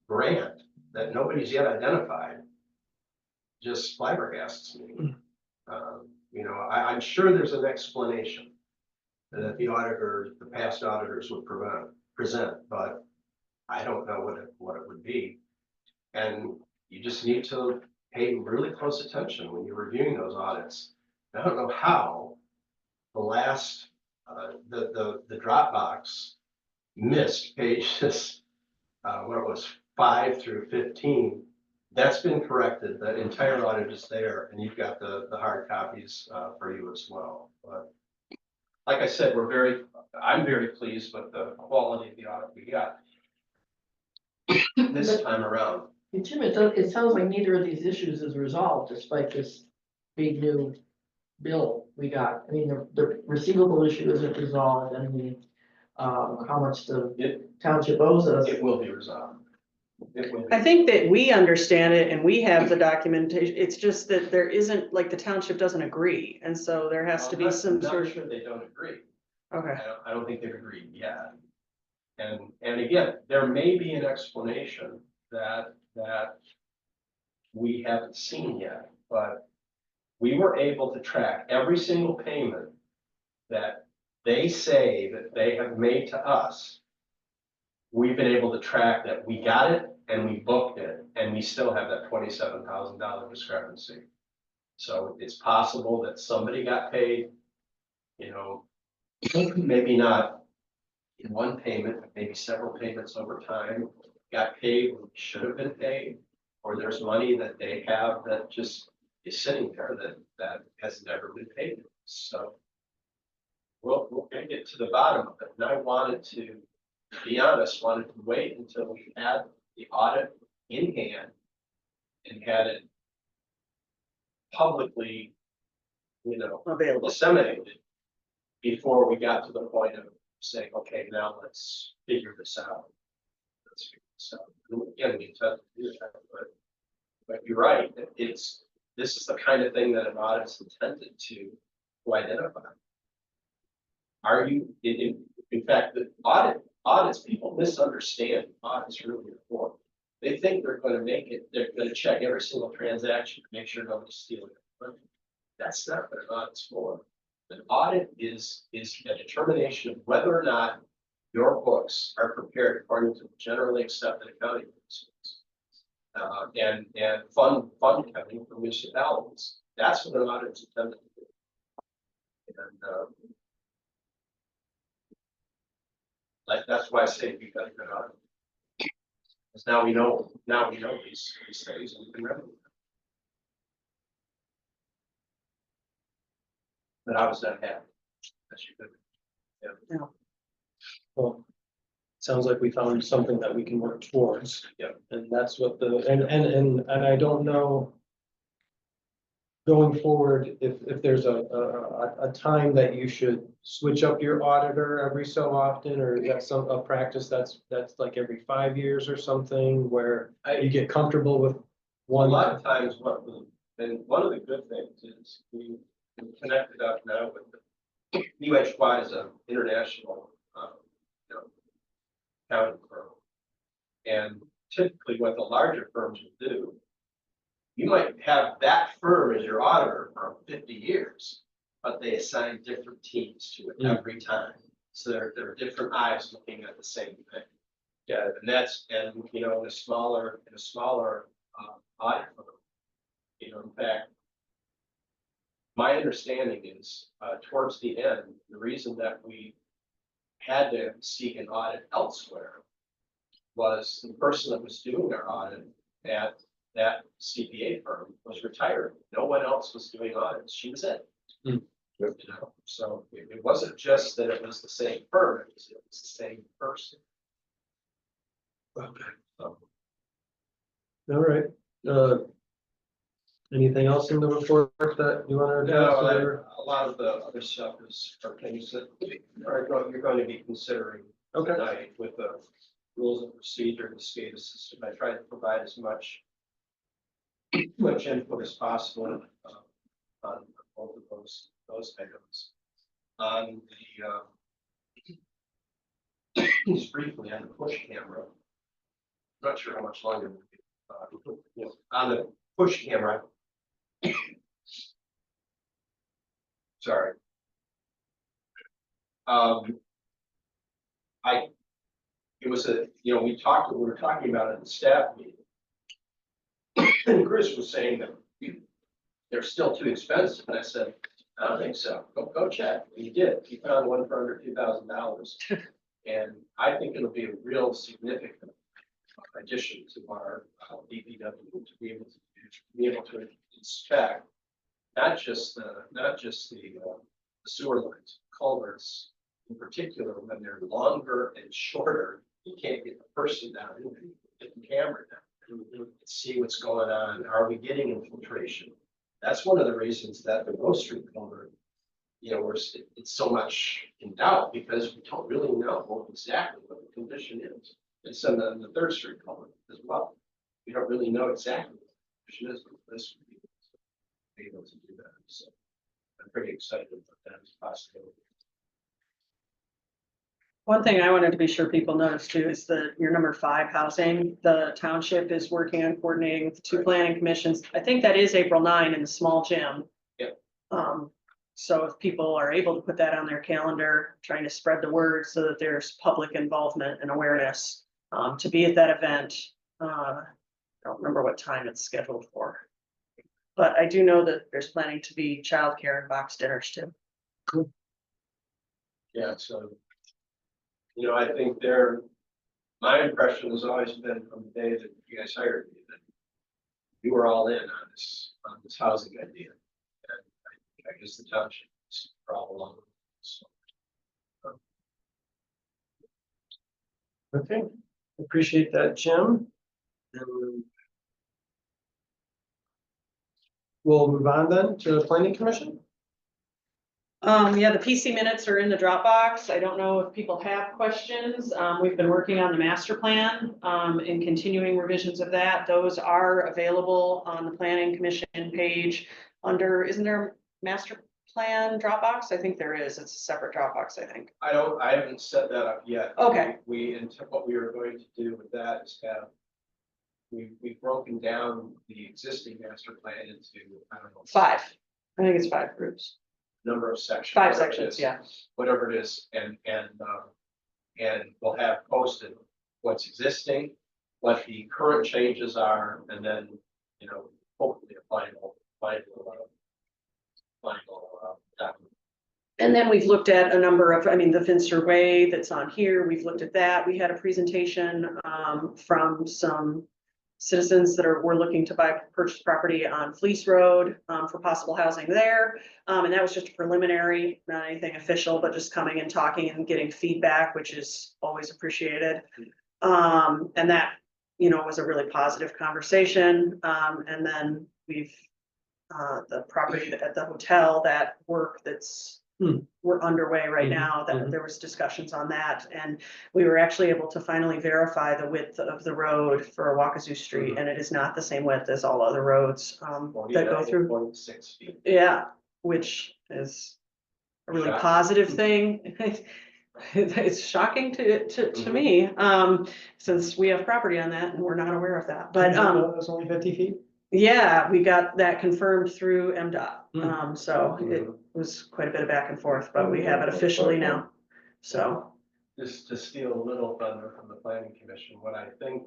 grant that nobody's yet identified, just flabbergasts me. You know, I'm sure there's an explanation that the auditors, the past auditors would present, but I don't know what it would be. And you just need to pay really close attention when you're reviewing those audits. I don't know how the last, the Dropbox missed pages, what it was, 5 through 15. That's been corrected. The entire audit is there, and you've got the hard copies for you as well. But like I said, I'm very pleased with the quality of the audit we got this time around. And Jim, it sounds like neither of these issues is resolved despite this big new bill we got. I mean, the receivable issue isn't resolved and the, how much the township owes us. It will be resolved. It will be. I think that we understand it and we have the documentation. It's just that there isn't, like, the township doesn't agree. And so there has to be some I'm not sort of, sure they don't agree. okay. I don't think they've agreed yet. And again, there may be an explanation that we haven't seen yet, but we were able to track every single payment that they say that they have made to us. We've been able to track that we got it and we booked it, and we still have that $27,000 discrepancy. So it's possible that somebody got paid, you know, maybe not in one payment, but maybe several payments over time, got paid when it should have been paid, or there's money that they have that just is sitting there that has never been paid. So we'll get to the bottom of it. And I wanted to be honest, wanted to wait until we had the audit in hand and had it publicly, you know, Available. disseminated before we got to the point of saying, okay, now let's figure this out. Let's figure this out. And again, we intend to do that, but you're right. This is the kind of thing that an audit is intended to identify. Are you, in fact, the audits, people misunderstand audits really important. They think they're going to make it, they're going to check every single transaction to make sure nobody's stealing money. That's not what an audit's for. An audit is a determination of whether or not your books are prepared according to generally accepted accounting principles. And fund accounting for municipalities. That's what an audit is intended to do. And that's why I say we've got a good audit. Because now we know these things and we can remember them. But I was not happy. As you could. Well, sounds like we found something that we can work towards. Yeah. And that's what and I don't know going forward, if there's a time that you should switch up your auditor every so often, or is that a practice that's like every 5 years or something where you get comfortable with A one? lot of times, one of the good things is we connected up now with the UHY is an international, accounting firm. And typically what the larger firms will do, you might have that firm as your auditor for 50 years, but they assign different teams to it every time. So there are different eyes looking at the same thing. Yeah, and you know, in a smaller audit firm, you know, in fact, my understanding is towards the end, the reason that we had to seek an audit elsewhere was the person that was doing our audit at that CPA firm was retired. No one else was doing audits. She was it. You know, so it wasn't just that it was the same firm, it was the same person. Okay. All right. Anything else in the report that you want to address? No, a lot of the other stuff is for things that you're going to be considering tonight with the rules of procedure, the SCADA system. I try to provide as much much input as possible on both of those items. On just briefly on the push camera. Not sure how much longer. On the push camera. Sorry. It was we were talking about it at the staff meeting. And Chris was saying that they're still too expensive, and I said, I don't think so, go check. He did, he found one for under $2,000. And I think it'll be a real significant addition to our DPW to be able to inspect not just the sewer lines, culverts in particular, when they're longer and shorter, you can't get the person down, get the camera down, and see what's going on. Are we getting infiltration? That's one of the reasons that the Rose Street culvert, it's so much in doubt, because we don't really know exactly what the condition is. It's on the Third Street culvert as well. We don't really know exactly what the condition is, but this would be able to do that. So I'm pretty excited about that as a possibility. One thing I wanted to be sure people notice too is your number 5 housing. The township is working on coordinating with the 2 planning commissions. I think that is April 9 in the small gym. Yep. So if people are able to put that on their calendar, trying to spread the word so that there's public involvement and awareness to be at that event. I don't remember what time it's scheduled for. But I do know that there's planning to be childcare and box dinners too. Cool. Yeah, so I think my impression has always been from the day that you guys hired me that you were all in on this housing idea. And I guess the township is brought along. So. Okay, appreciate that, Jim. And we'll move on then to the planning commission. Yeah, the PC minutes are in the Dropbox. I don't know if people have questions. We've been working on the master plan and continuing revisions of that. Those are available on the planning commission page under, isn't there a master plan Dropbox? I think there is. It's a separate Dropbox, I think. I haven't set that up yet. Okay. What we were going to do with that is we've broken down the existing master plan into, I don't know. 5. I think it's 5 groups. Number of sections. 5 whatever it sections, is, yeah. Whatever it is, and we'll have posted what's existing, what the current changes are, and then, hopefully a final document. And then we've looked at a number of, the Finster Way that's on here. We've looked at that. We had a presentation from some citizens that were looking to purchase property on Fleece Road for possible housing there. And that was just a preliminary, not anything official, but just coming and talking and getting feedback, which is always appreciated. And that, was a really positive conversation. And then we've, the property at the hotel, that work that's we're underway right now, that there was discussions on that, and we were actually able to finally verify the width of the road for Wakazu Street, and it is not the same width as all other roads that go through. 49.6 feet. Yeah, which is a really positive thing. It's shocking to me, since we have property on that and we're not aware of that, but It's only 50 feet. yeah, we got that confirmed through MDOT. So it was quite a bit of back and forth, but we have it officially now. So. Just to steal a little thunder from the planning commission, what I think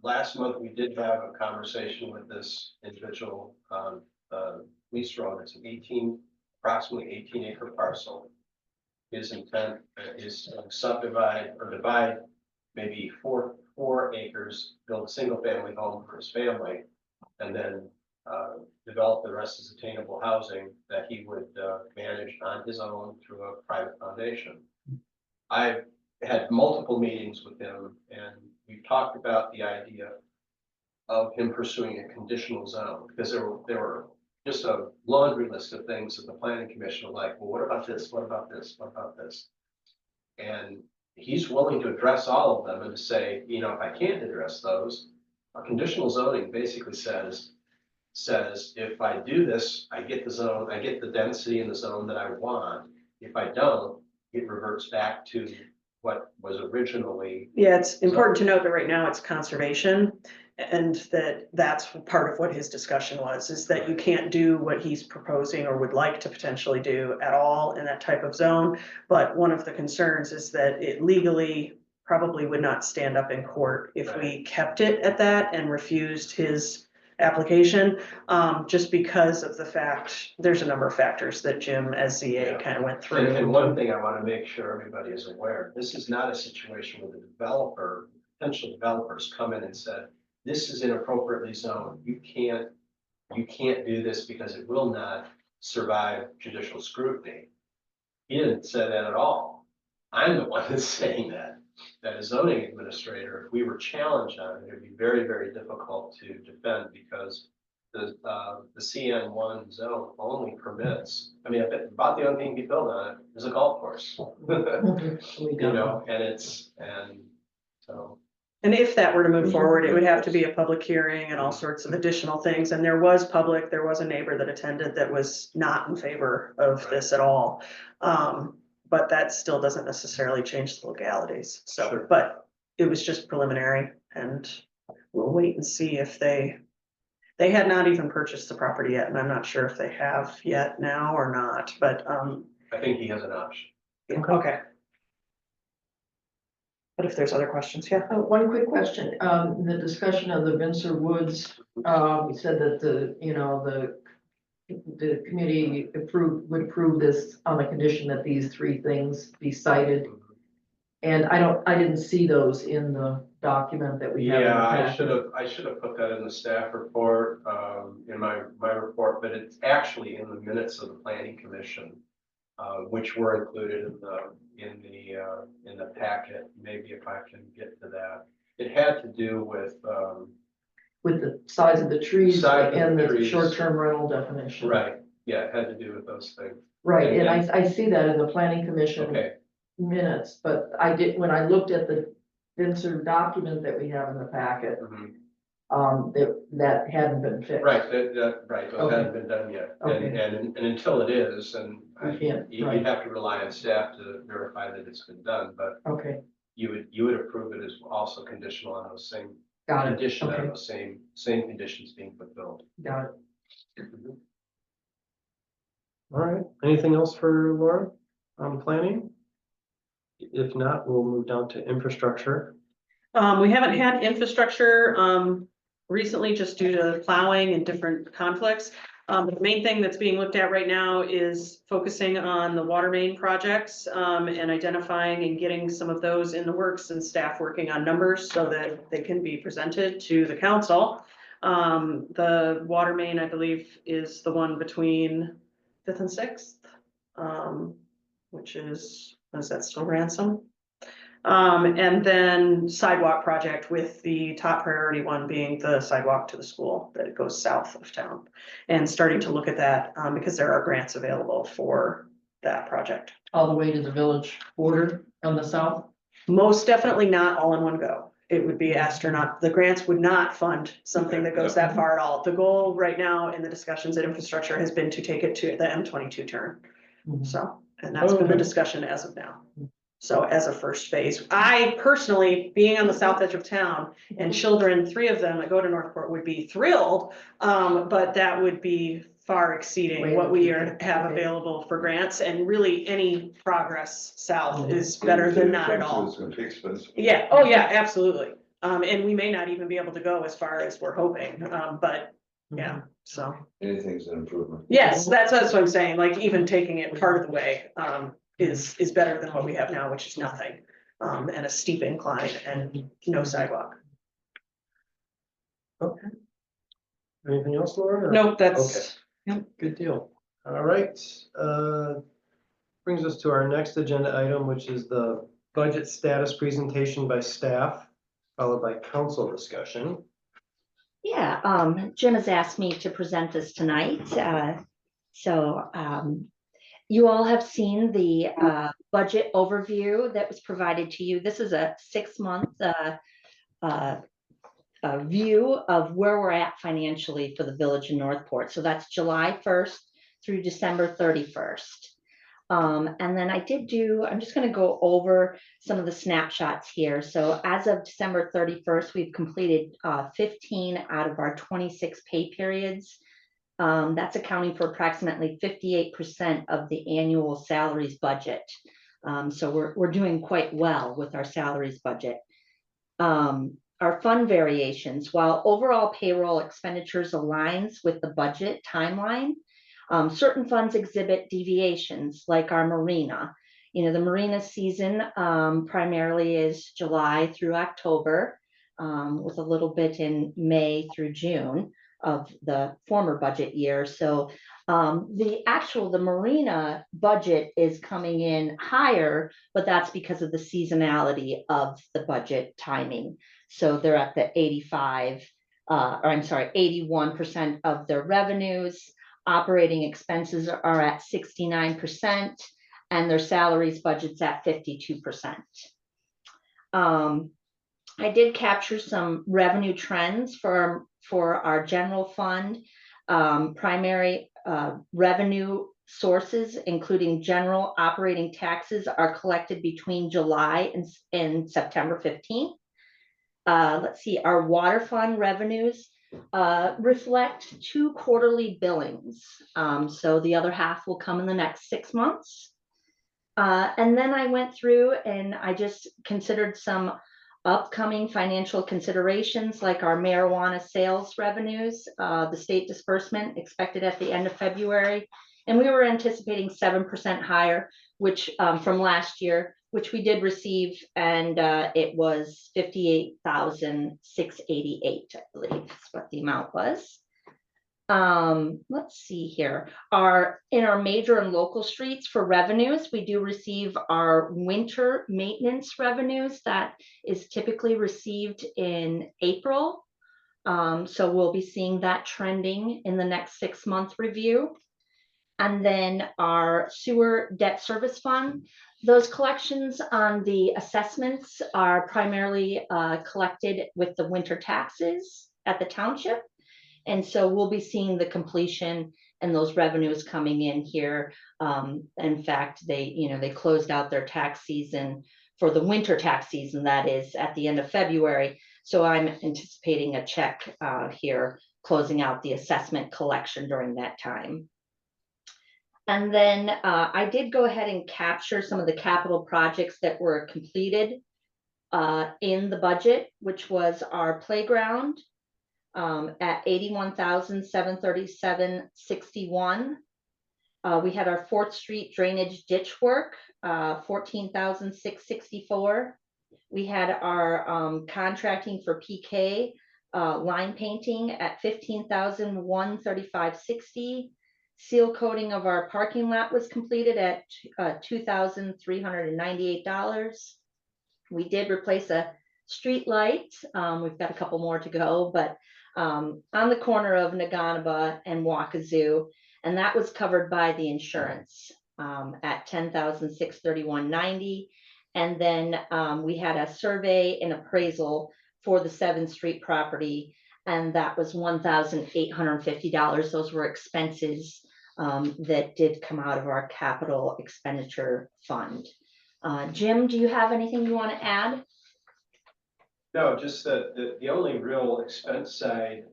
last month we did have a conversation with this individual lease road. It's an approximately 18 acre parcel. His intent is to subdivide or divide maybe four acres, build a single family home for his family, and then develop the rest as attainable housing that he would manage on his own through a private foundation. I've had multiple meetings with him, and we've talked about the idea of him pursuing a conditional zone, because there were just a laundry list of things that the planning commission were like, well, what about this? What about this? What about this? And he's willing to address all of them and to say, if I can't address those, a conditional zoning basically says, says, if I do this, I get the zone, I get the density in the zone that I want. If I don't, it reverts back to what was originally. Yeah, it's important to note that right now it's conservation. And that's part of what his discussion was, is that you can't do what he's proposing or would like to potentially do at all in that type of zone. But one of the concerns is that it legally probably would not stand up in court if we kept it at that and refused his application. Just because of the fact, there's a number of factors that Jim as ZA kind of went through. And one thing I want to make sure everybody is aware, this is not a situation where the developer, potential developers come in and said, this is inappropriately zoned. You can't do this because it will not survive judicial scrutiny. He didn't say that at all. I'm the one that's saying that a zoning administrator, if we were challenged on it, it'd be very, very difficult to defend because the CN1 zone only permits, I mean, about the only thing to be built on it is a golf course. You know, and so. And if that were to move forward, it would have to be a public hearing and all sorts of additional things. And there was a neighbor that attended that was not in favor of this at all. But that still doesn't necessarily change the legalities. So, but it was just preliminary and we'll wait and see if they had not even purchased the property yet. And I'm not sure if they have yet now or not, but, I think he has an option. okay. But if there's other questions, yeah. One quick question, the discussion of the Vincer Woods, you said that the committee would approve this on the condition that these three things be cited. And I didn't see those in the document that we have. Yeah, I should have put that in the staff report, in my report, but it's actually in the minutes of the planning commission, which were included in the packet. Maybe if I can get to that. It had to do with the size of the trees Size of and the the trees. short-term rental definition. right, yeah, it had to do with those things. Right, and I see that in the planning commission Okay, minutes, but when I looked at the Vincer document that we have in the packet, mhm. that hadn't been fixed. Right, right, those Okay. hadn't been done yet, Okay. and until it is, and We can't, you right. have to rely on staff to verify that it's been done, but Okay, you would approve it as also conditional on those same, got it, condition on okay, those same conditions being fulfilled. got it. All right, anything else for Laura on planning? If not, we'll move down to infrastructure. We haven't had infrastructure, recently just due to plowing and different conflicts. The main thing that's being looked at right now is focusing on the water main projects, and identifying and getting some of those in the works and staff working on numbers so that they can be presented to the council. The water main, I believe, is the one between 5th and 6th, which is that still Ransom? And then sidewalk project with the top priority one being the sidewalk to the school that goes south of town. And starting to look at that, because there are grants available for that project. All the way to the village border on the south? Most definitely not all in one go. It would be astronaut, the grants would not fund something that goes that far at all. The goal right now in the discussions at infrastructure has been to take it to the M22 turn. Mhm. So, and that's been the discussion as of now. So as a first phase, I personally, being on the south edge of town and children, 3 of them that go to Northport would be thrilled. But that would be far exceeding Way what we in the future. have Okay. available for grants, and really any progress south is better than not at all. It's gonna be expensive. Yeah, oh yeah, absolutely. And we may not even be able to go as far as we're hoping, but yeah, so. Anything's an improvement. Yes, that's what I'm saying, like even taking it part of the way, is better than what we have now, which is nothing. And a steep incline and no sidewalk. Okay. Anything else, Laura? or- Nope, that's, Good deal. All right, brings us to our next agenda item, which is the budget status presentation by staff, followed by council discussion. Yeah, Jim has asked me to present this tonight. So you all have seen the budget overview that was provided to you. This is a 6-month view of where we're at financially for the Village of Northport. So that's July 1st through December 31st. And then I'm just going to go over some of the snapshots here. So as of December 31st, we've completed 15 out of our 26 pay periods. That's accounting for approximately 58% of the annual salaries budget. So we're doing quite well with our salaries budget. Our fund variations, while overall payroll expenditures aligns with the budget timeline, certain funds exhibit deviations, like our marina. The marina season primarily is July through October, with a little bit in May through June of the former budget year. So the marina budget is coming in higher, but that's because of the seasonality of the budget timing. So they're at the 81% of their revenues. Operating expenses are at 69%, and their salaries budget's at 52%. I did capture some revenue trends for our general fund. Primary revenue sources, including general operating taxes, are collected between July and September 15th. Let's see, our water fund revenues reflect 2 quarterly billings. So the other half will come in the next 6 months. And then I went through and I just considered some upcoming financial considerations, like our marijuana sales revenues, the state disbursement expected at the end of February. And we were anticipating 7% higher, which from last year, which we did receive, and it was $58,688, I believe is what the amount was. Let's see here. In our major and local streets for revenues, we do receive our winter maintenance revenues. That is typically received in April. So we'll be seeing that trending in the next 6-month review. And then our sewer debt service fund, those collections on the assessments are primarily collected with the winter taxes at the township. And so we'll be seeing the completion and those revenues coming in here. In fact, they closed out their tax season for the winter tax season, that is at the end of February. So I'm anticipating a check here closing out the assessment collection during that time. And then I did go ahead and capture some of the capital projects that were completed in the budget, which was our playground at $81,737.61. We had our 4th Street drainage ditch work, $14,664. We had our contracting for PK line painting at $15,135.60. Seal coating of our parking lot was completed at $2,398. We did replace a street light. We've got a couple more to go, but on the corner of Naganaba and Wakazoo, and that was covered by the insurance at $10,631.90. And then we had a survey and appraisal for the 7th Street property, and that was $1,850. Those were expenses that did come out of our capital expenditure fund. Jim, do you have anything you want to add? No, just that the only real expense side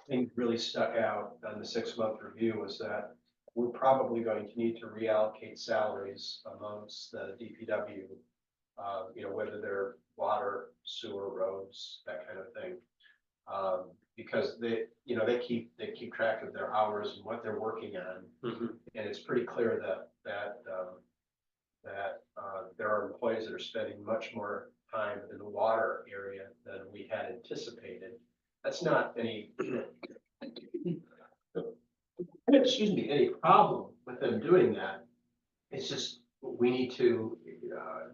thing really stuck out on the 6-month review was that we're probably going to need to reallocate salaries amongst the DPW, whether they're water, sewer, roads, that kind of thing. Because they keep track of their hours and what they're working on. Mm-hmm. And it's pretty clear that there are employees that are spending much more time in the water area than we had anticipated. That's not any any problem with them doing that. It's just we need to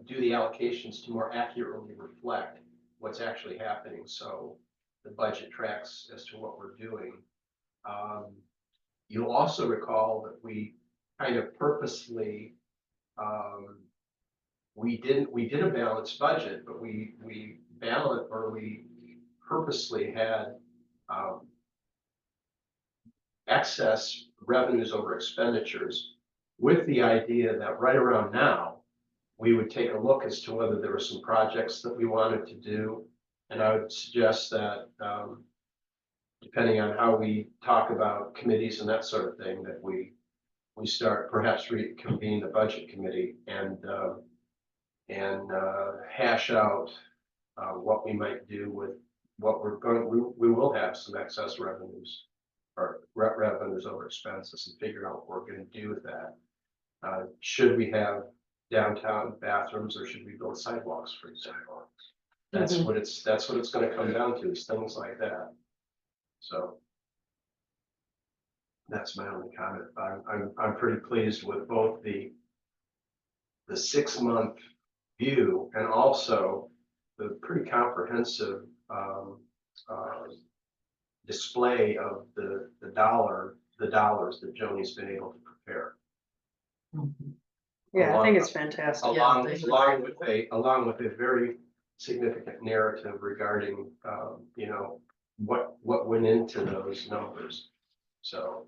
do the allocations to more accurately reflect what's actually happening, so the budget tracks as to what we're doing. You'll also recall that we kind of purposely we did a balanced budget, but we purposely had, excess revenues over expenditures with the idea that right around now, we would take a look as to whether there were some projects that we wanted to do. And I would suggest that, depending on how we talk about committees and that sort of thing, that we start perhaps reconvene the budget committee and hash out what we might do with what we're going, we will have some excess revenues or revenues over expenses, and figure out what we're gonna do with that. Should we have downtown bathrooms, or should we build sidewalks, for example? That's what it's gonna come down to, is things like that. So that's my only comment. I'm pretty pleased with both the 6-month view and also the pretty comprehensive display of the dollars that Joni's been able to prepare. Yeah, I think it's fantastic. Along thank you. along with a very significant narrative regarding, you know, what went into those numbers. So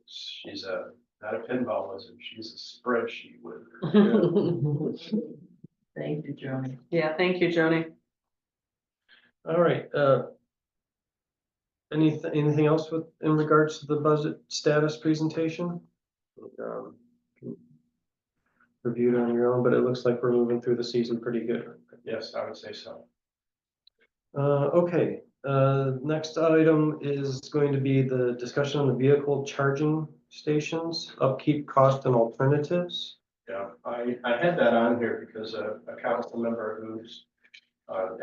she's not a pinball wizard, she's a spreadsheet wizard. Thank you, Joni. Yeah, thank you, Joni. All right, anything else in regards to the budget status presentation? Reviewed on your own, but it looks like we're moving through the season pretty good. Yes, I would say so. Okay, next item is going to be the discussion on the vehicle charging stations, upkeep, cost, and alternatives. Yeah, I had that on here because a council member who's,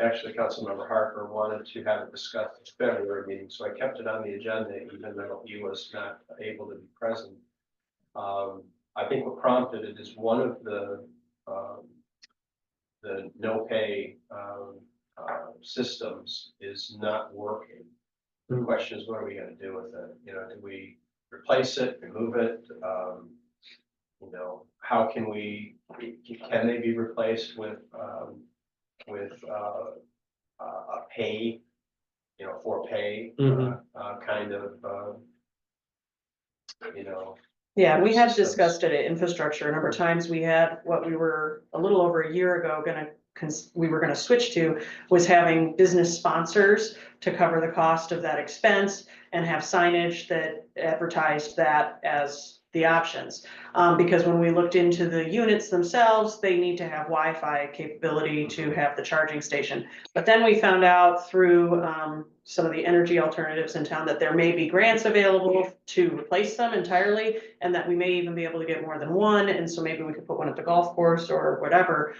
actually Councilmember Harper wanted to have it discussed at the February meeting, so I kept it on the agenda even though he was not able to be present. I think what prompted it is one of the no pay systems is not working. The question is, what are we gonna do with it? You know, do we replace it, remove it? You know, how can can they be replaced with a pay, you know, for pay, kind of, you know. Yeah, we have systems. discussed it at infrastructure a number of times. We had what we were a little over a year ago we were gonna switch to was having business sponsors to cover the cost of that expense and have signage that advertised that as the options. Because when we looked into the units themselves, they need to have Wi-Fi capability to have the charging station. But then we found out through some of the energy alternatives in town that there may be grants available to replace them entirely, and that we may even be able to get more than one, and so maybe we could put one at the golf course or whatever.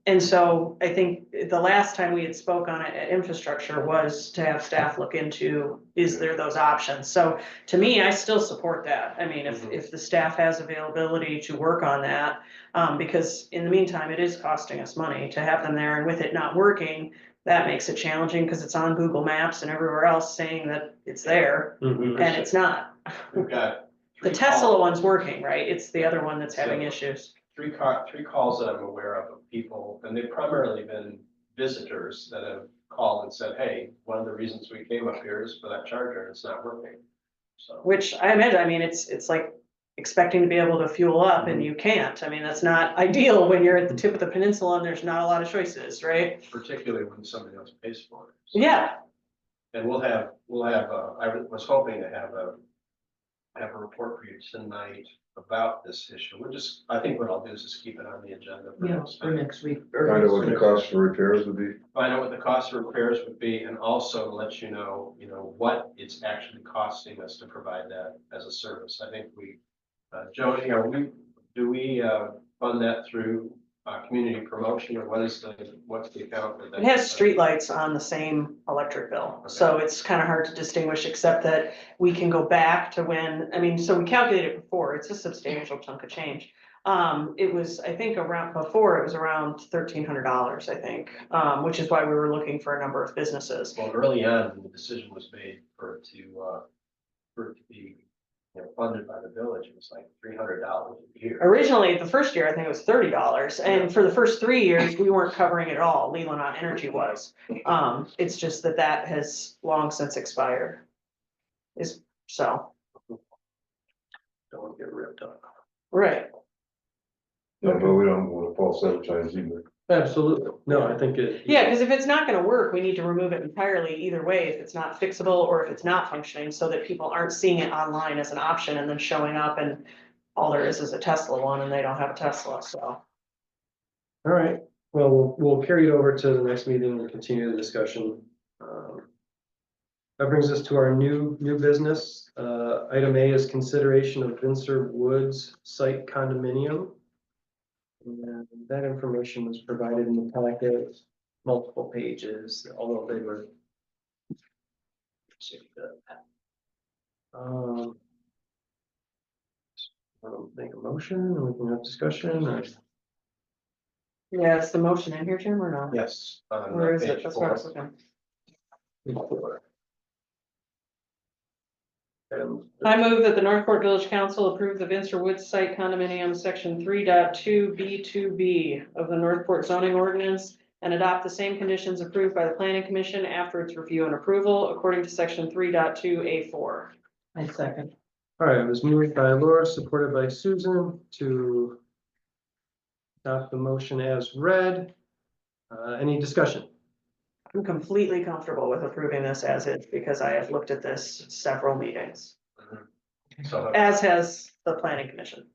And so I think the last time we had spoke on it at infrastructure was to have staff look into, is there those options? So to me, I still support that. I mean, if the staff has availability to work on that, because in the meantime, it is costing us money to have them there, and with it not working, that makes it challenging because it's on Google Maps and everywhere else saying that it's there, and it's not. We've got The Tesla one's working, right? It's the other one that's having issues. three calls that I'm aware of people, and they've primarily been visitors that have called and said, hey, one of the reasons we came up here is for that charger, and it's not working. So, Which I imagine, I mean, it's like expecting to be able to fuel up and you can't. I mean, that's not ideal when you're at the tip of the peninsula and there's not a lot of choices, right? particularly when somebody else pays for it. So- Yeah, And we'll have, I was hoping to have a report for you tonight about this issue. I think what I'll do is just keep it on the agenda. For next week. Find out what the cost for repairs would be. Find out what the cost of repairs would be, and also let you know, what it's actually costing us to provide that as a service. I think Joni, do we fund that through community promotion, or what's the account for that? it has streetlights on the same electric bill, so it's kind of hard to distinguish, except that we can go back to when, I mean, so we calculated it before, it's a substantial chunk of change. It was, I think before it was around $1,300, I think, which is why we were looking for a number of businesses. Well, early on, the decision was made for it to be funded by the village, it was like $300 a year. Originally, the first year, I think it was $30, and for the first 3 years, we weren't covering it at all, Leland on Energy was. It's just that that has long since expired. So, Don't want to get ripped up. right, Yeah, but we don't want to false advertise either. Absolutely. No, I think it. yeah, because if it's not gonna work, we need to remove it entirely either way, if it's not fixable or if it's not functioning, so that people aren't seeing it online as an option and then showing up and all there is a Tesla one and they don't have a Tesla, so. All right, well, we'll carry it over to the next meeting and continue the discussion. That brings us to our new business. Item A is consideration of Vincer Woods site condominium. And that information was provided in the packet, multiple pages, although they were. I'll make a motion and we can have discussion or. Yeah, is the motion in here, Jim, or not? Yes. on Where is page it? That's what I was 4. looking. And I move that the Northport Village Council approve the Vincer Woods Site Condominium Section 3.2B2B of the Northport zoning ordinance and adopt the same conditions approved by the Planning Commission after its review and approval according to Section 3.2A4. I second. All right, it was moved by Laura, supported by Susan to adopt the motion as read. Any discussion? I'm completely comfortable with approving this as is because I have looked at this several meetings, So as has the Planning Commission.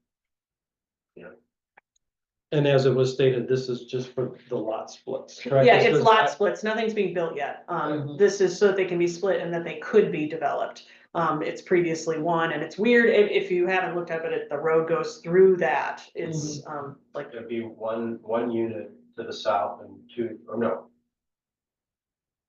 And as it was stated, this is just for the lot splits, correct? Yeah, This it's does lot not- splits. Nothing's being built yet. Mhm. This is so that they can be split and that they could be developed. It's previously one and it's weird if you haven't looked up at it, the road goes through that. It's, like, it'd be one unit to the south and two, or no.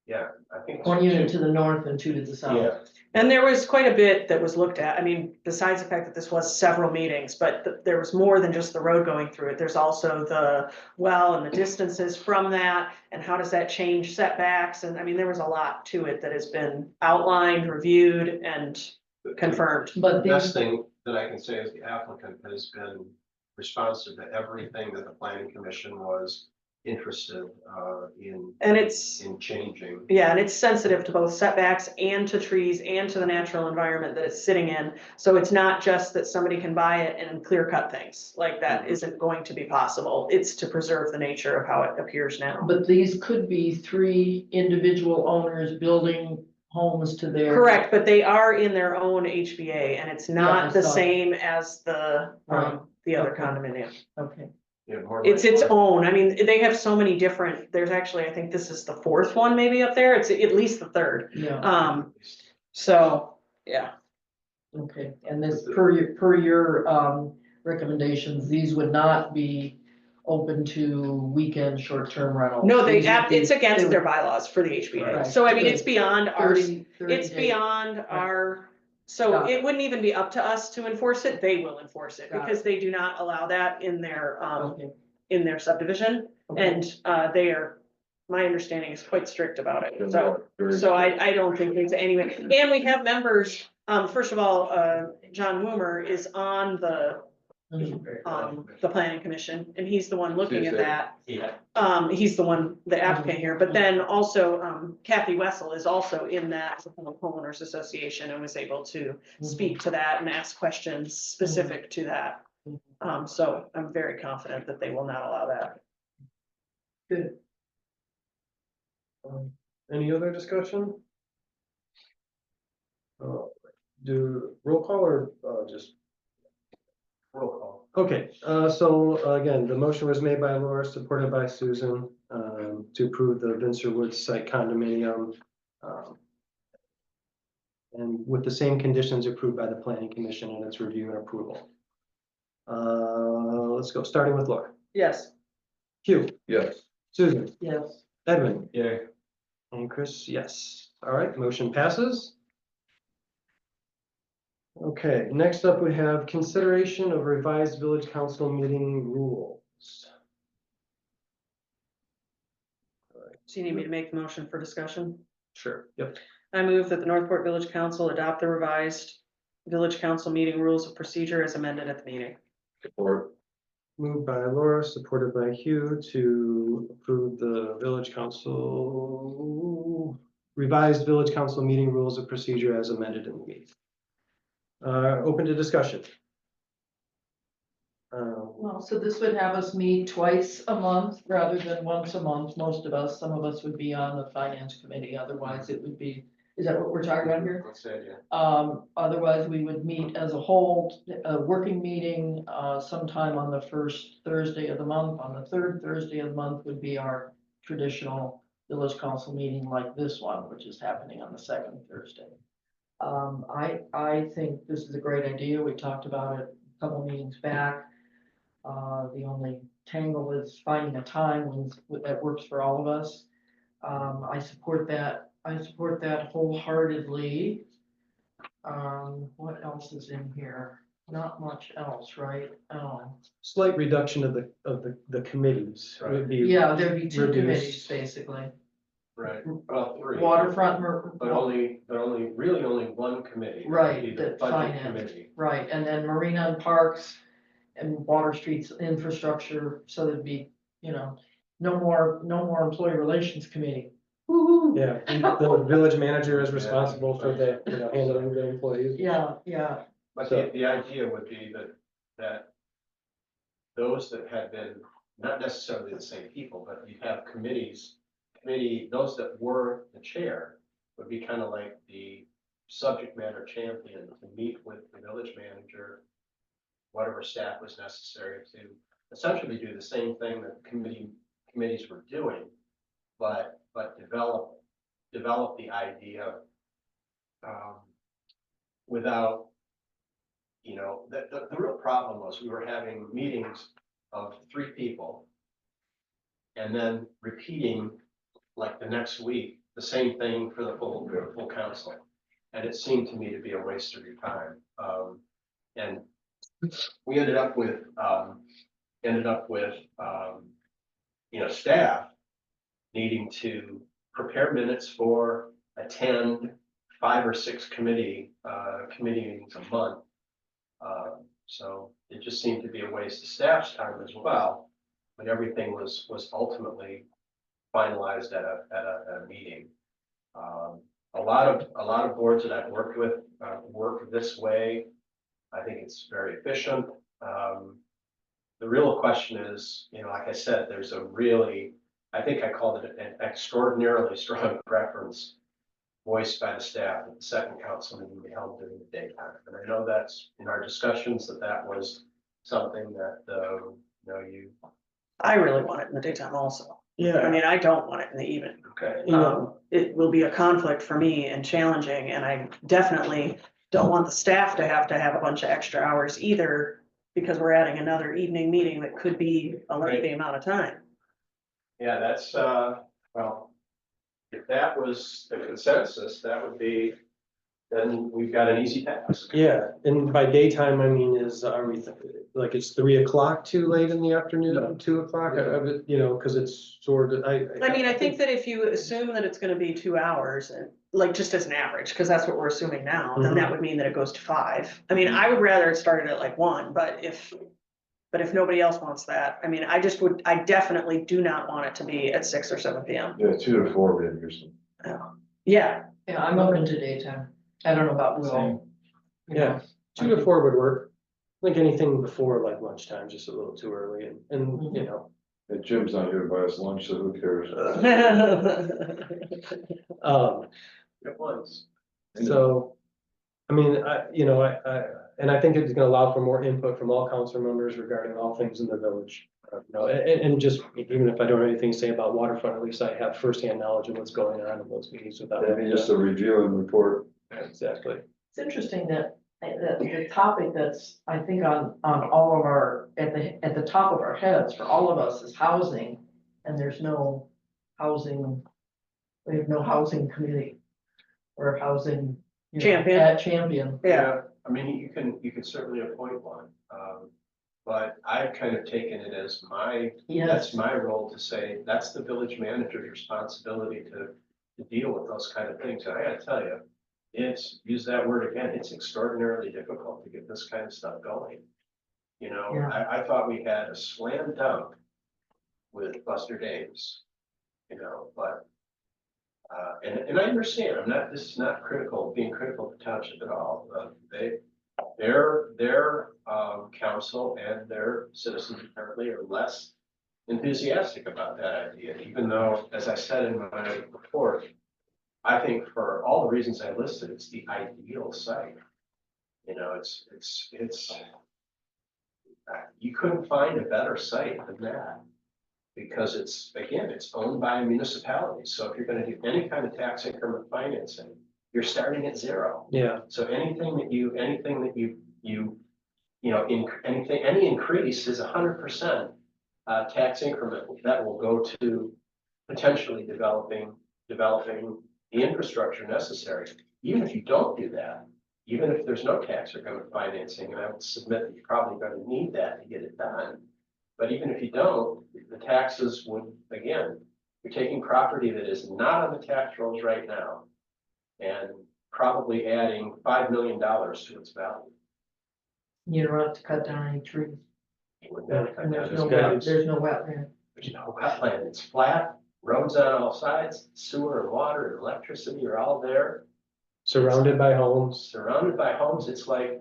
Yeah, I think. it's One unit two. to the north and two to the south. Yeah, and there was quite a bit that was looked at. I mean, besides the fact that this was several meetings, but there was more than just the road going through it. There's also the well and the distances from that and how does that change setbacks? And I mean, there was a lot to it that has been outlined, reviewed and confirmed. But the best these, thing that I can say is the applicant has been responsive to everything that the planning commission was interested in. And it's, In changing. yeah, and it's sensitive to both setbacks and to trees and to the natural environment that it's sitting in. So it's not just that somebody can buy it and clear cut things, like that isn't going to be possible. It's to preserve the nature of how it appears now. but these could be 3 individual owners building homes to their. Correct, but they are in their own HBA and it's Yeah, I not the saw it. same as the Right. other Okay. condominium. Okay. Yeah, more It's like- its own. I mean, they have so many different, there's actually, I think this is the 4th one maybe up there. It's at least the 3rd. Yeah, So, yeah. okay. And this, per your recommendations, these would not be open to weekend short-term rentals. No, These would be- it's against they their would- bylaws for the HBA. Right. So I mean, it's beyond our, 30 it's days. beyond our, so Got it. it wouldn't even be up to us to enforce it. They will enforce it Got because they do not allow that in their, Okay. in their subdivision. Okay. And they are, my understanding is quite strict about it. So, Very- I don't think there's any, and we have members, first of all, John Woomer is on the planning commission and he's the one looking at that. Yeah. He's the one, the applicant here, but then also, Kathy Wessel is also in that homeowners association and was able to speak to that and ask questions specific to that. So I'm very confident that they will not allow that. Good. Any other discussion? Do roll call or just? Roll call. Okay, so again, the motion was made by Laura, supported by Susan, to approve the Vincer Woods site condominium. And with the same conditions approved by the planning commission in its review and approval. Let's go, starting with Laura. Yes. Hugh, Yes, Susan, Yes. Edwin, Yeah. and Chris, yes. All right, motion passes. Okay, next up, we have consideration of revised village council meeting rules. So you need me to make the motion for discussion? Sure, yep. I move that the Northport Village Council adopt the revised village council meeting rules of procedure as amended at the meeting. Or Moved by Laura, supported by Hugh to approve the village council, revised village council meeting rules of procedure as amended in the meeting. Open to discussion. Well, so this would have us meet twice a month rather than once a month, most of us, some of us would be on the finance committee, otherwise it would be, is that what we're talking about here? Let's say, yeah. Otherwise, we would meet as a whole, a working meeting, sometime on the first Thursday of the month. On the third Thursday of the month would be our traditional village council meeting like this one, which is happening on the second Thursday. I think this is a great idea. We talked about it a couple meetings back. The only tangle is finding a time that works for all of us. I support that wholeheartedly. What else is in here? Not much else, right? Slight reduction of the committees would be. Yeah, there'd be two reduced. committees, basically. Right, well, three. Waterfront, But really only one committee. Right, That would be the that budget finance. committee. Right, and then Marina and Parks and Water Streets Infrastructure, so there'd be, no more employee relations committee. Woo-hoo. Yeah, the village manager is responsible for the, handling the employees. Yeah. But So- the idea would be that those that had been, not necessarily the same people, but you'd have those that were the chair would be kind of like the subject matter champion to meet with the village manager, whatever staff was necessary to essentially do the same thing that committees were doing, but develop the idea without, the real problem was we were having meetings of 3 people and then repeating like the next week, the same thing for the full council. And it seemed to me to be a waste of your time. And we ended up with staff needing to prepare minutes for, attend 5 or 6 committee meetings a month. So it just seemed to be a waste of staff's time as well, when everything was ultimately finalized at a meeting. A lot of boards that I've worked with work this way. I think it's very efficient. The real question is, like I said, there's I think I called it an extraordinarily strong preference voiced by the staff at the second council meeting we held during the daytime. And I know that's in our discussions that was something that, I really want it in the daytime also. I mean, I don't want it in the evening. okay. It will be a conflict for me and challenging, and I definitely don't want the staff to have a bunch of extra hours either, because we're adding another evening meeting that could be a lengthy amount of time. Yeah, that's, well, if that was the consensus, that would be, then we've got an easy task. Yeah, and by daytime, I mean, are we, like, it's 3 o'clock too late in the afternoon, 2 o'clock, cause it's sort of, I mean, I think that if you assume that it's gonna be 2 hours, and like, just as an average, because that's what we're assuming now, then that would mean that it goes to 5. I mean, I would rather it started at like 1, but if nobody else wants that, I mean, I definitely do not want it to be at 6 or 7 PM. Yeah, 2 to 4 maybe or something. Yeah, Yeah, I'm open to daytime. I don't know about Will. Same. Yeah, 2 to 4 would work. I think anything before like lunchtime, just a little too early and. And Jim's not here to buy us lunch, so who cares? It was. So, I mean, and I think it's gonna allow for more input from all council members regarding all things in the village. And just, even if I don't have anything to say about waterfront, at least I have firsthand knowledge of what's going on in those meetings without. Maybe just a review and report. Exactly. It's interesting that the topic that's, I think, on all of our, at the top of our heads for all of us is housing, and there's no housing, we have no housing committee or housing. Champion. Champion. yeah. I mean, you can certainly appoint one, but I've kind of taken it as that's my role to say, that's the village manager's responsibility to deal with those kind of things. And I gotta tell you, it's, use that word again, it's extraordinarily difficult to get this kind of stuff going. You know, Yeah. I thought we had a slam dunk with Buster Davis, you know, but. And I understand, this is not critical, being critical to township at all, their council and their citizens apparently are less enthusiastic about that idea, even though, as I said in my report, I think for all the reasons I listed, it's the ideal site. You know, you couldn't find a better site than that. Because it's, again, it's owned by a municipality. So if you're gonna do any kind of tax increment financing, you're starting at zero. Yeah, So anything that you know, any increase is 100% tax increment that will go to potentially developing the infrastructure necessary. Even if you don't do that, even if there's no tax increment financing, and I would submit that you're probably going to need that to get it done. But even if you don't, the taxes would, again, you're taking property that is not on the tax rolls right now and probably adding $5 million to its value. You don't have to cut down any trees. With that, And there's no no wet- there's no wetland. There's no wetland, it's flat, roads on all sides, sewer and water and electricity are all there. surrounded by homes. Surrounded by homes, it's like,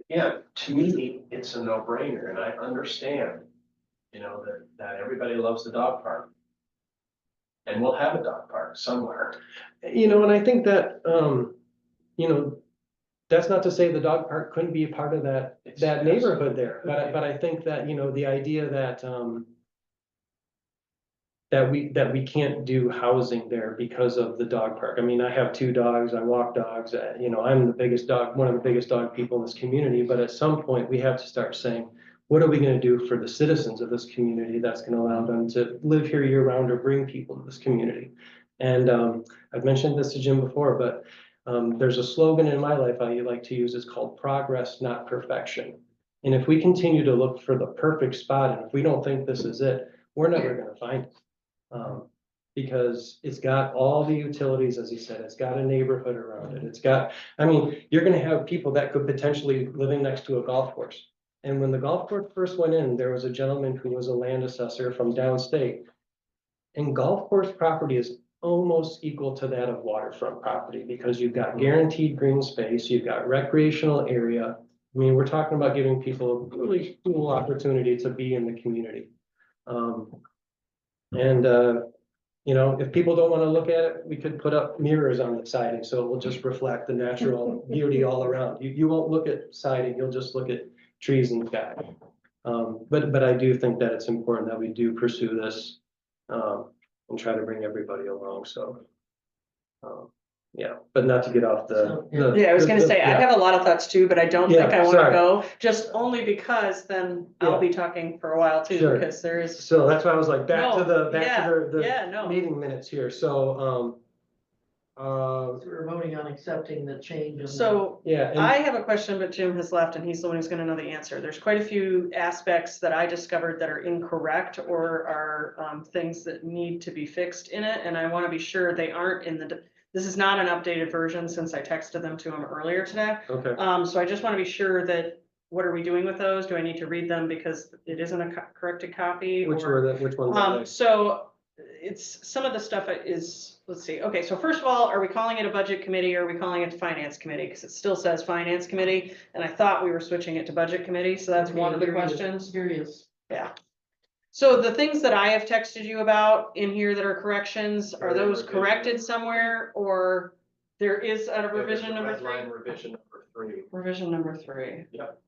yeah, to me, it's a no-brainer, and I understand, you know, that everybody loves the dog park. And we'll have a dog park somewhere. You know, and I think that, you know, that's not to say the dog park couldn't be a part of that neighborhood there, but I think that, you know, the idea that, that we can't do housing there because of the dog park. I mean, I have 2 dogs, I walk dogs, you know, I'm one of the biggest dog people in this community, but at some point we have to start saying, what are we gonna do for the citizens of this community that's gonna allow them to live here year round or bring people to this community? And I've mentioned this to Jim before, but there's a slogan in my life I like to use, it's called progress, not perfection. And if we continue to look for the perfect spot, and if we don't think this is it, we're never gonna find it. Because it's got all the utilities, as he said, it's got a neighborhood around it. It's got, I mean, you're gonna have people that could potentially living next to a golf course. And when the golf course first went in, there was a gentleman who was a land assessor from downstate. And golf course property is almost equal to that of waterfront property because you've got guaranteed green space, you've got recreational area. I mean, we're talking about giving people a really cool opportunity to be in the community. You know, if people don't want to look at it, we could put up mirrors on the siding, so it will just reflect the natural beauty all around. You won't look at siding, you'll just look at trees and sky. But I do think that it's important that we do pursue this, and try to bring everybody along, so. Yeah, but not to get off the. Yeah, I was gonna say, I have a lot of thoughts too, but I don't think Yeah, I wanna sorry. go, just only because then I'll Yeah. be talking for a while too, Sure. because there is. So that's why I was like, back to No, the no. meeting minutes here, so, So we're voting on accepting the change in. So yeah. and- I have a question, but Jim has left and he's the one who's gonna know the answer. There's quite a few aspects that I discovered that are incorrect or are things that need to be fixed in it, and I wanna be sure they aren't in this is not an updated version since I texted them to him earlier today. Okay, So I just wanna be sure that, what are we doing with those? Do I need to read them because it isn't a corrected copy? which or- which ones are they? So it's, some of the stuff is, let's see, okay, so first of all, are we calling it a budget committee or are we calling it finance committee? Because it still says finance committee, and I thought we were switching it to budget committee, so that's one of the questions. Curious. Yeah. So the things that I have texted you about in here that are corrections, are those corrected somewhere, or there is a revision number 3? Revision number 3. Revision number 3. Yep.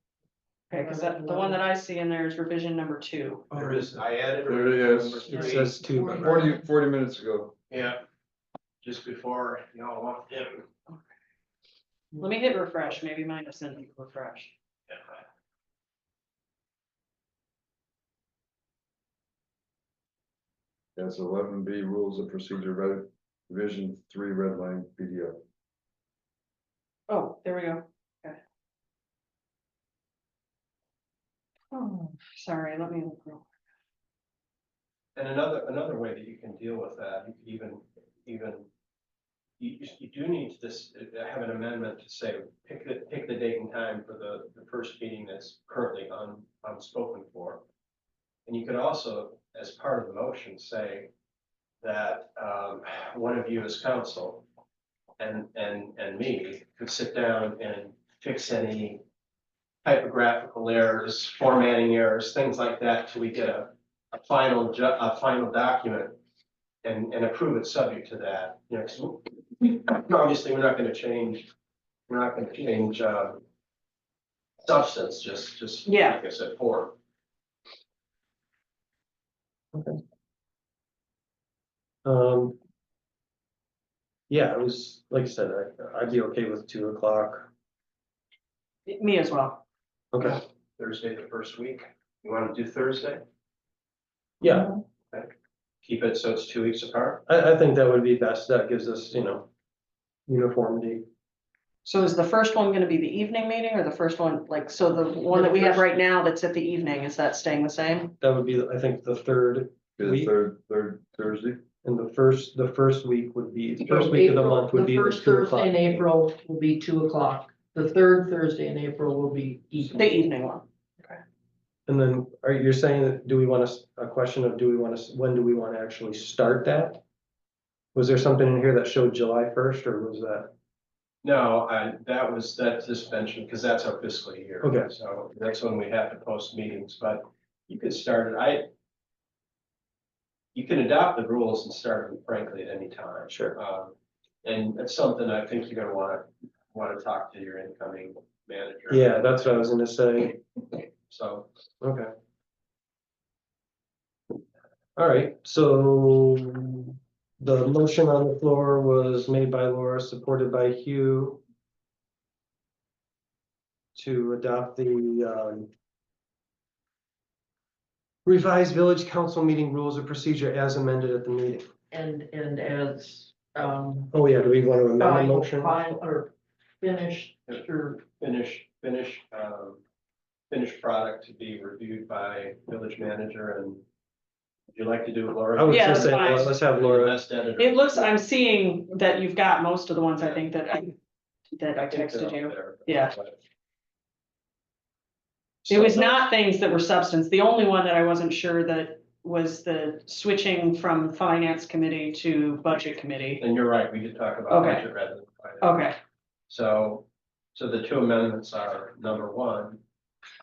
Okay, because the one that I see in there is revision number 2. There is, I added. There it is. number It 3. says 2, but 40 minutes ago. Yeah, just before y'all walked in. Let me hit refresh, maybe mine has sent you refresh. Yeah. That's 11B Rules of Procedure, Revision 3, red line PDF. Oh, there we go. Okay. Oh, sorry, let me look real. And another way that you can deal with that, you could you do need to just have an amendment to say, pick the date and time for the first meeting that's currently unspoken for. And you could also, as part of the motion, say that, one of you as council and me could sit down and fix any typographical errors, formatting errors, things like that, till we get a final document and approve it subject to that, you know, 'cause obviously, we're not gonna change substance, just. Yeah. Like I said, form. Yeah, it was, like I said, I'd be okay with 2 o'clock. Me as well. Okay, Thursday, the first week. You wanna do Thursday? yeah, Keep it so it's 2 weeks apart? I think that would be best. That gives us, uniformity. So is the first one gonna be the evening meeting or the first one, like, so the one that we have right now that's at the evening, is that staying the same? That would be, I think, the third Be the week, third Thursday. and the first week would be, the So first week of the April- month would be The the first 2 o'clock. Thursday in April will be 2 o'clock. The third Thursday in April will be The evening. evening one. And then, you're saying that, do we want a question of, when do we want to actually start that? Was there something in here that showed July 1st, or was that? No, that's just mentioned, because that's our fiscal year. Okay. So that's when we have to post meetings, but you could start it, you can adopt the rules and start them frankly at any time. Sure. And it's something I think you're gonna wanna talk to your incoming manager. Yeah, that's what I was gonna say. So, Okay. All right, so the motion on the floor was made by Laura, supported by Hugh, to adopt the revised village council meeting rules of procedure as amended at the meeting. And as, Oh, yeah, do we want to amend the final, motion? or finished, or finished product to be reviewed by village manager, and would you like to do it, Laura? I was Yeah, just that's saying, fine. let's have Laura. Best editor. It looks, I'm seeing that you've got most of the ones, I think, that I think they're texted up you. there. Yeah. It was So- not things that were substance. The only one that I wasn't sure that was the switching from finance committee to budget committee. And you're right, we did talk about Okay. budget rather than finance. Okay, So the two amendments are, number one,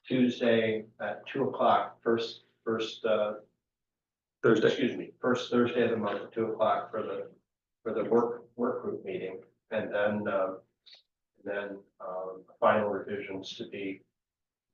Tuesday at 2 o'clock, first Thursday. excuse me, first Thursday of the month at 2 o'clock for the work group meeting. And then final revisions to be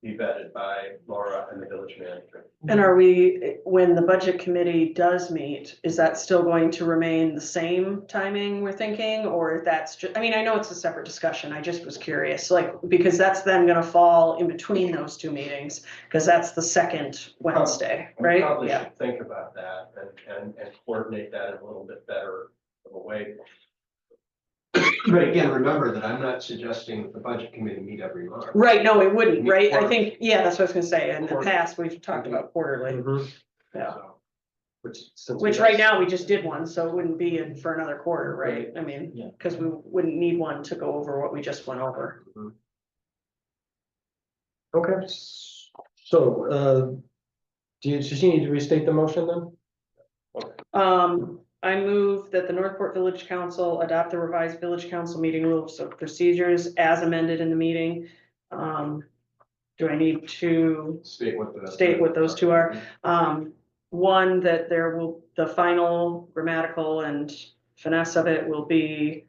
vetted by Laura and the village manager. and are we, when the budget committee does meet, is that still going to remain the same timing we're thinking? Or that's just, I mean, I know it's a separate discussion, I just was curious, like, because that's then gonna fall in between those two meetings, because that's the second Wednesday, We right? probably Yeah, should think about that and coordinate that in a little bit better of a way. But again, remember that I'm not suggesting that the budget committee meet every month. right, no, it wouldn't, Meet right? I quarterly. think, yeah, that's what I was gonna say, in the Quarterly. past, we've talked about quarterly, Mhm. yeah. So, Which right now, we just did one, so it wouldn't be in for another quarter, right? I mean, Yeah. because we wouldn't need one to go over what we just went over. Okay, so, do you just need to restate the motion then? I move that the Northport Village Council adopt the revised village council meeting rules of procedures as amended in the meeting. Do I need to state state what those two are? One, that the final grammatical and finesse of it will be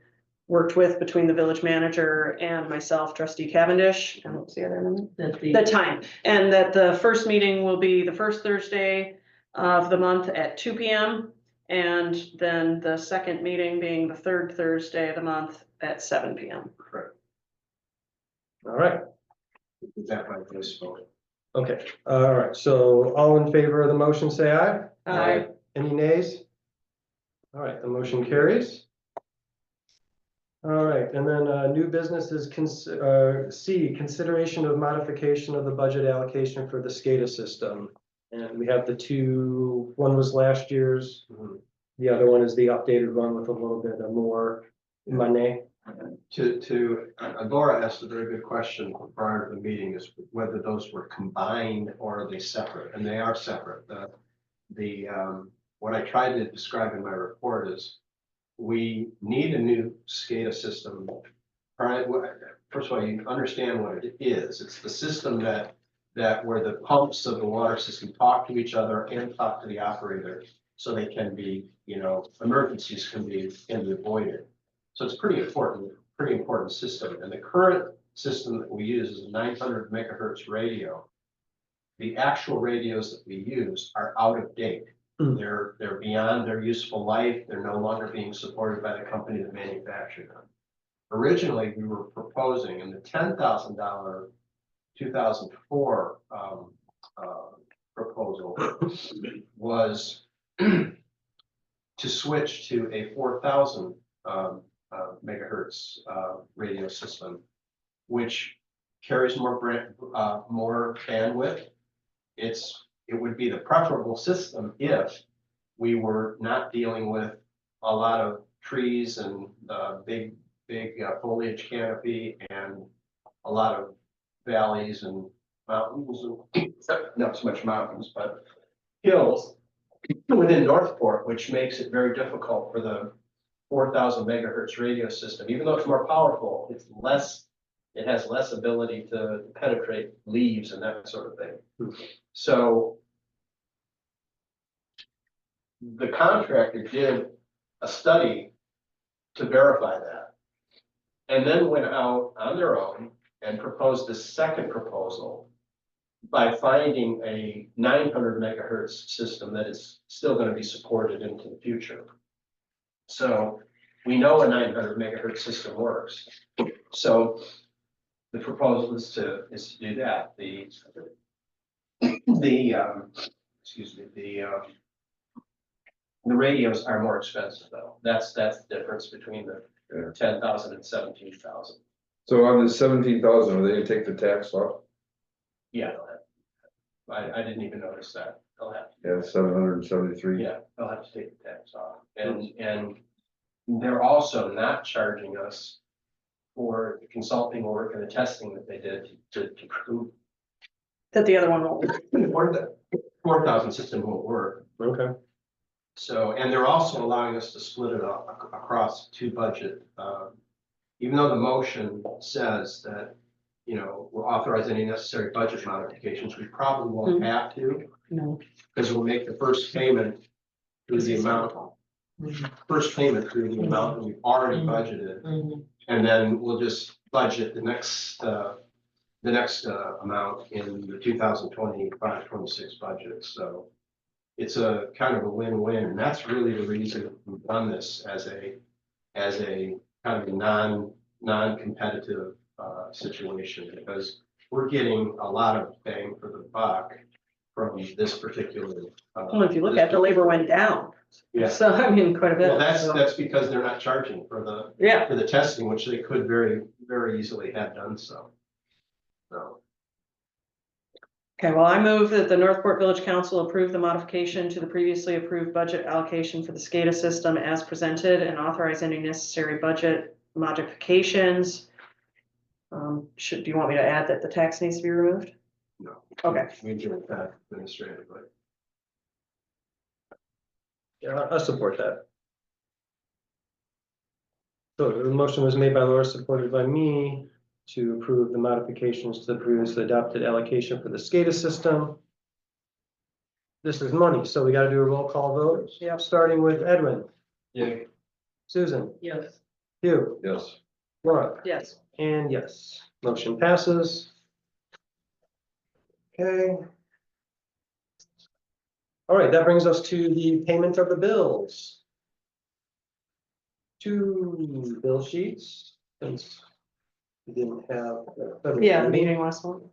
worked with between the village manager and myself, trustee Cavendish, and what's the other one? that The time, and that the first meeting will be the first Thursday of the month at 2 p.m. And then the second meeting being the third Thursday of the month at 7 p.m. Correct. All right, That might be useful. okay, all right, so all in favor of the motion, say aye. Aye. Any nays? All right, the motion carries. All right, and then new business is C, consideration of modification of the budget allocation for the SCADA system. And we have the two, one was last year's, the other one is the updated one with a little bit of more Monday. Laura asked a very good question prior to the meeting, is whether those were combined or are they separate, and they are separate. What I tried to describe in my report is we need a new SCADA system. First of all, you understand what it is. It's the system that where the pumps of the water system talk to each other and talk to the operator, so they can be, emergencies can be avoided. So it's pretty important system. And the current system that we use is a 900 megahertz radio. The actual radios that we use are out of date. They're beyond their useful life. They're no longer being supported by the company that manufactured them. Originally, we were proposing in the $10,000 2004 proposal was to switch to a 4,000 megahertz radio system, which carries more bandwidth. It would be the preferable system if we were not dealing with a lot of trees and big foliage canopy and a lot of valleys and mountains, and not so much mountains, but hills within Northport, which makes it very difficult for the 4,000 megahertz radio system. Even though it's more powerful, it has less ability to penetrate leaves and that sort of thing. So the contractor did a study to verify that, and then went out on their own and proposed a second proposal by finding a 900 megahertz system that is still going to be supported into the future. So we know a 900 megahertz system works. So the proposal is to do that. The radios are more expensive though. That's the difference between the 10,000 and 17,000. So on the 17,000, are they gonna take the tax off? Yeah, I didn't even notice that. They'll have, Yeah, 773. yeah, they'll have to take the tax off. And they're also not charging us for the consulting work and the testing that they did to prove That the other one won't. the 4,000 system won't work. Okay. So, and they're also allowing us to split it up across two budget. Even though the motion says that, we'll authorize any necessary budget modifications, we probably won't have to, No. because we'll make the first payment through the amount that we've already budgeted. Mhm. And then we'll just budget the next amount in the 2025-26 budget. So it's a kind of a win-win, and that's really the reason we've done this as a kind of a non-competitive situation, because we're getting a lot of bang for the buck from this particular. Well, if you look at, the labor went down. Yeah. So, I mean, quite a bit. Well, so- that's because they're not charging for Yeah, the testing, which they could very, very easily have done so. So, okay, well, I move that the Northport Village Council approve the modification to the previously approved budget allocation for the SCADA system as presented and authorize any necessary budget modifications. Do you want me to add that the tax needs to be removed? no. Okay. We do that administratively. Yeah, I support that. So the motion was made by Laura, supported by me, to approve the modifications to the previously adopted allocation for the SCADA system. This is money, so we gotta do a roll call vote. Yep. Starting with Edwin, Yeah. Susan, Yes. Hugh, Yes. Laura, Yes. and yes, motion passes. Okay. All right, that brings us to the payment of the bills. Two bill sheets, since we didn't have. a federal Yeah, the meeting. meeting last one.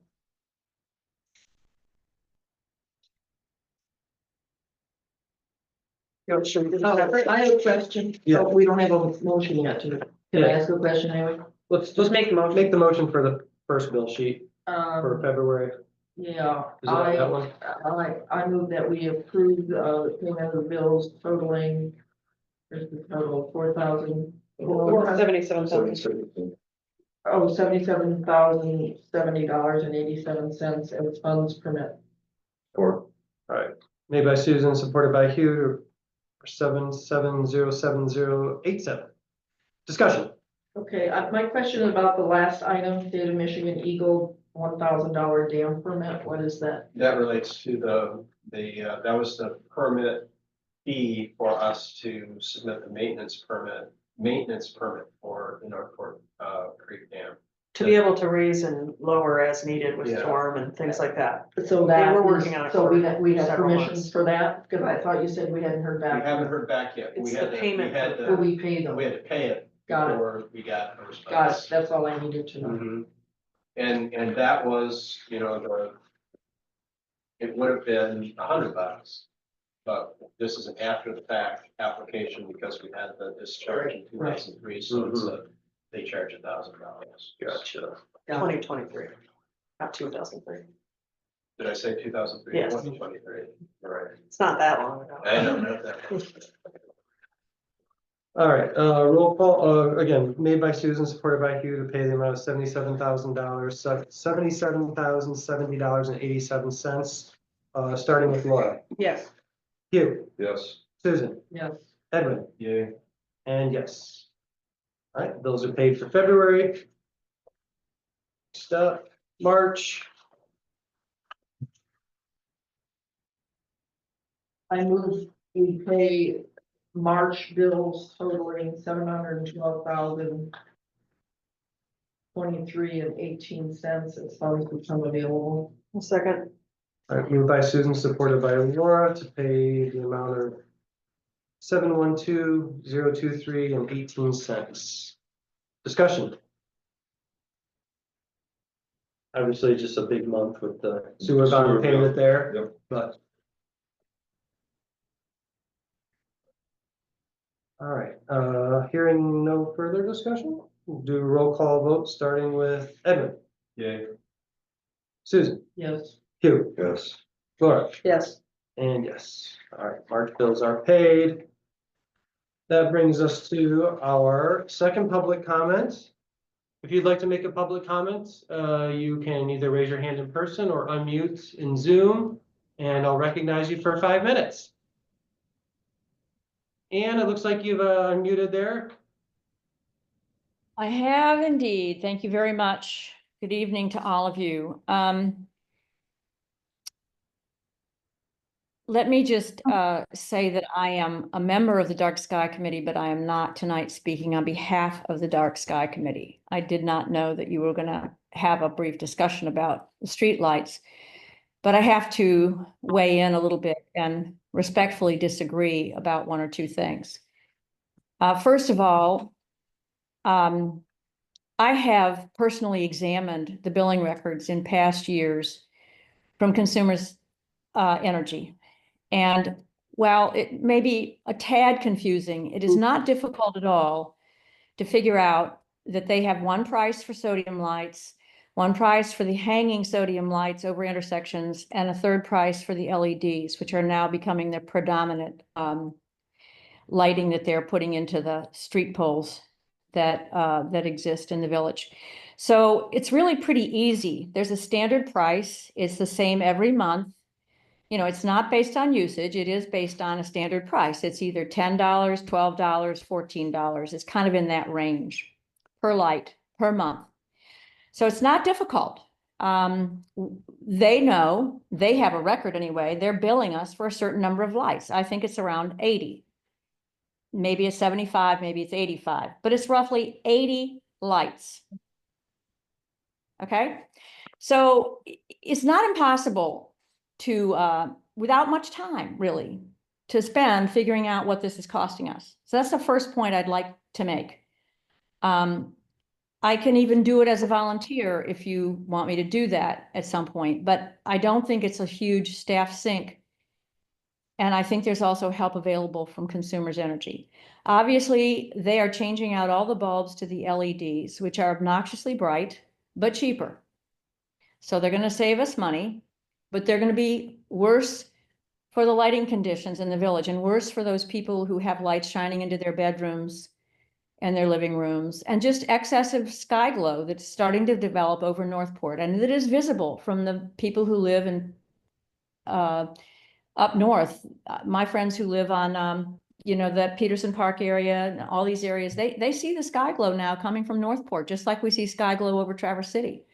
I have a question. Yeah. Oh, we don't have a motion yet. Can I ask a question anyway? Let's Let's make the motion. make the motion for the first bill sheet for February. Yeah, Is it that one? I move that we approve the payment of the bills totaling, here's the total, $77,000. Oh, $77,070.87 as funds permit. Or, Made by Susan, supported by Hugh, for 77077087. Discussion. Okay, my question is about the last item, State of Michigan Eagle $1,000 dam permit. What is that? That relates to that was the permit fee for us to submit the maintenance permit for the Northport Creek Dam. To be able to raise and lower as needed with Yeah. storm and things like that. So that we're is- working on it So for we have several permission months. for that? Because I thought you said we hadn't heard We back. haven't heard back yet. It's We the had to- payment we had for- to- Will we pay them? We had to pay it Got it, before we got a response. got it. That's all I needed to know. Mhm. And that was, it would have been $100, but this is an after the fact application because we had the discharge in 2003, so they charge $1,000. Gotcha. 2023, not 2003. Did I say 2003? Yes. 2023, right. It's not that long ago. I know, not that. All right, roll call, again, made by Susan, supported by Hugh to pay the amount of $77,000, $77,070.87. Starting with Laura. Yes. Hugh, yes, Susan, Yes. Edwin, Yeah. and yes. All right, bills are paid for February. Next up, March. I move we pay March bills totaling $712,023.18 as funds become available. A second. All right, moved by Susan, supported by Laura to pay the amount of $712,023.18. Discussion. Obviously, just a big month with the. Sewer bond bill. payment there, Yep. but. All right, hearing no further discussion, we'll do a roll call vote, starting with Edwin, Yeah. Susan, Yes. Hugh, yes. Laura, Yes. and yes. All right, March bills are paid. That brings us to our second public comment. If you'd like to make a public comment, you can either raise your hand in person or unmute in Zoom, and I'll recognize you for 5 minutes. And it looks like you've unmuted there. I have indeed. Thank you very much. Good evening to all of you. Let me just say that I am a member of the Dark Sky Committee, but I am not tonight speaking on behalf of the Dark Sky Committee. I did not know that you were going to have a brief discussion about the streetlights, but I have to weigh in a little bit and respectfully disagree about one or two things. First of all, I have personally examined the billing records in past years from Consumers Energy. And while it may be a tad confusing, it is not difficult at all to figure out that they have one price for sodium lights, one price for the hanging sodium lights over intersections, and a third price for the LEDs, which are now becoming the predominant lighting that they're putting into the street poles that exist in the village. So it's really pretty easy. There's a standard price. It's the same every month. You know, it's not based on usage. It is based on a standard price. It's either $10, $12, $14. It's kind of in that range per light per month. So it's not difficult. They know, they have a record anyway. They're billing us for a certain number of lights. I think it's around 80. Maybe it's 75, maybe it's 85, but it's roughly 80 lights. Okay, so it's not impossible to, without much time really, to spend figuring out what this is costing us. So that's the first point I'd like to make. I can even do it as a volunteer if you want me to do that at some point, but I don't think it's a huge staff sink. And I think there's also help available from Consumers Energy. Obviously, they are changing out all the bulbs to the LEDs, which are obnoxiously bright, but cheaper. So they're going to save us money, but they're going to be worse for the lighting conditions in the village and worse for those people who have lights shining into their bedrooms and their living rooms, and just excessive sky glow that's starting to develop over Northport, and that is visible from the people who live in up north. My friends who live on, you know, the Peterson Park area and all these areas, they see the sky glow now coming from Northport, just like we see sky glow over Traverse City.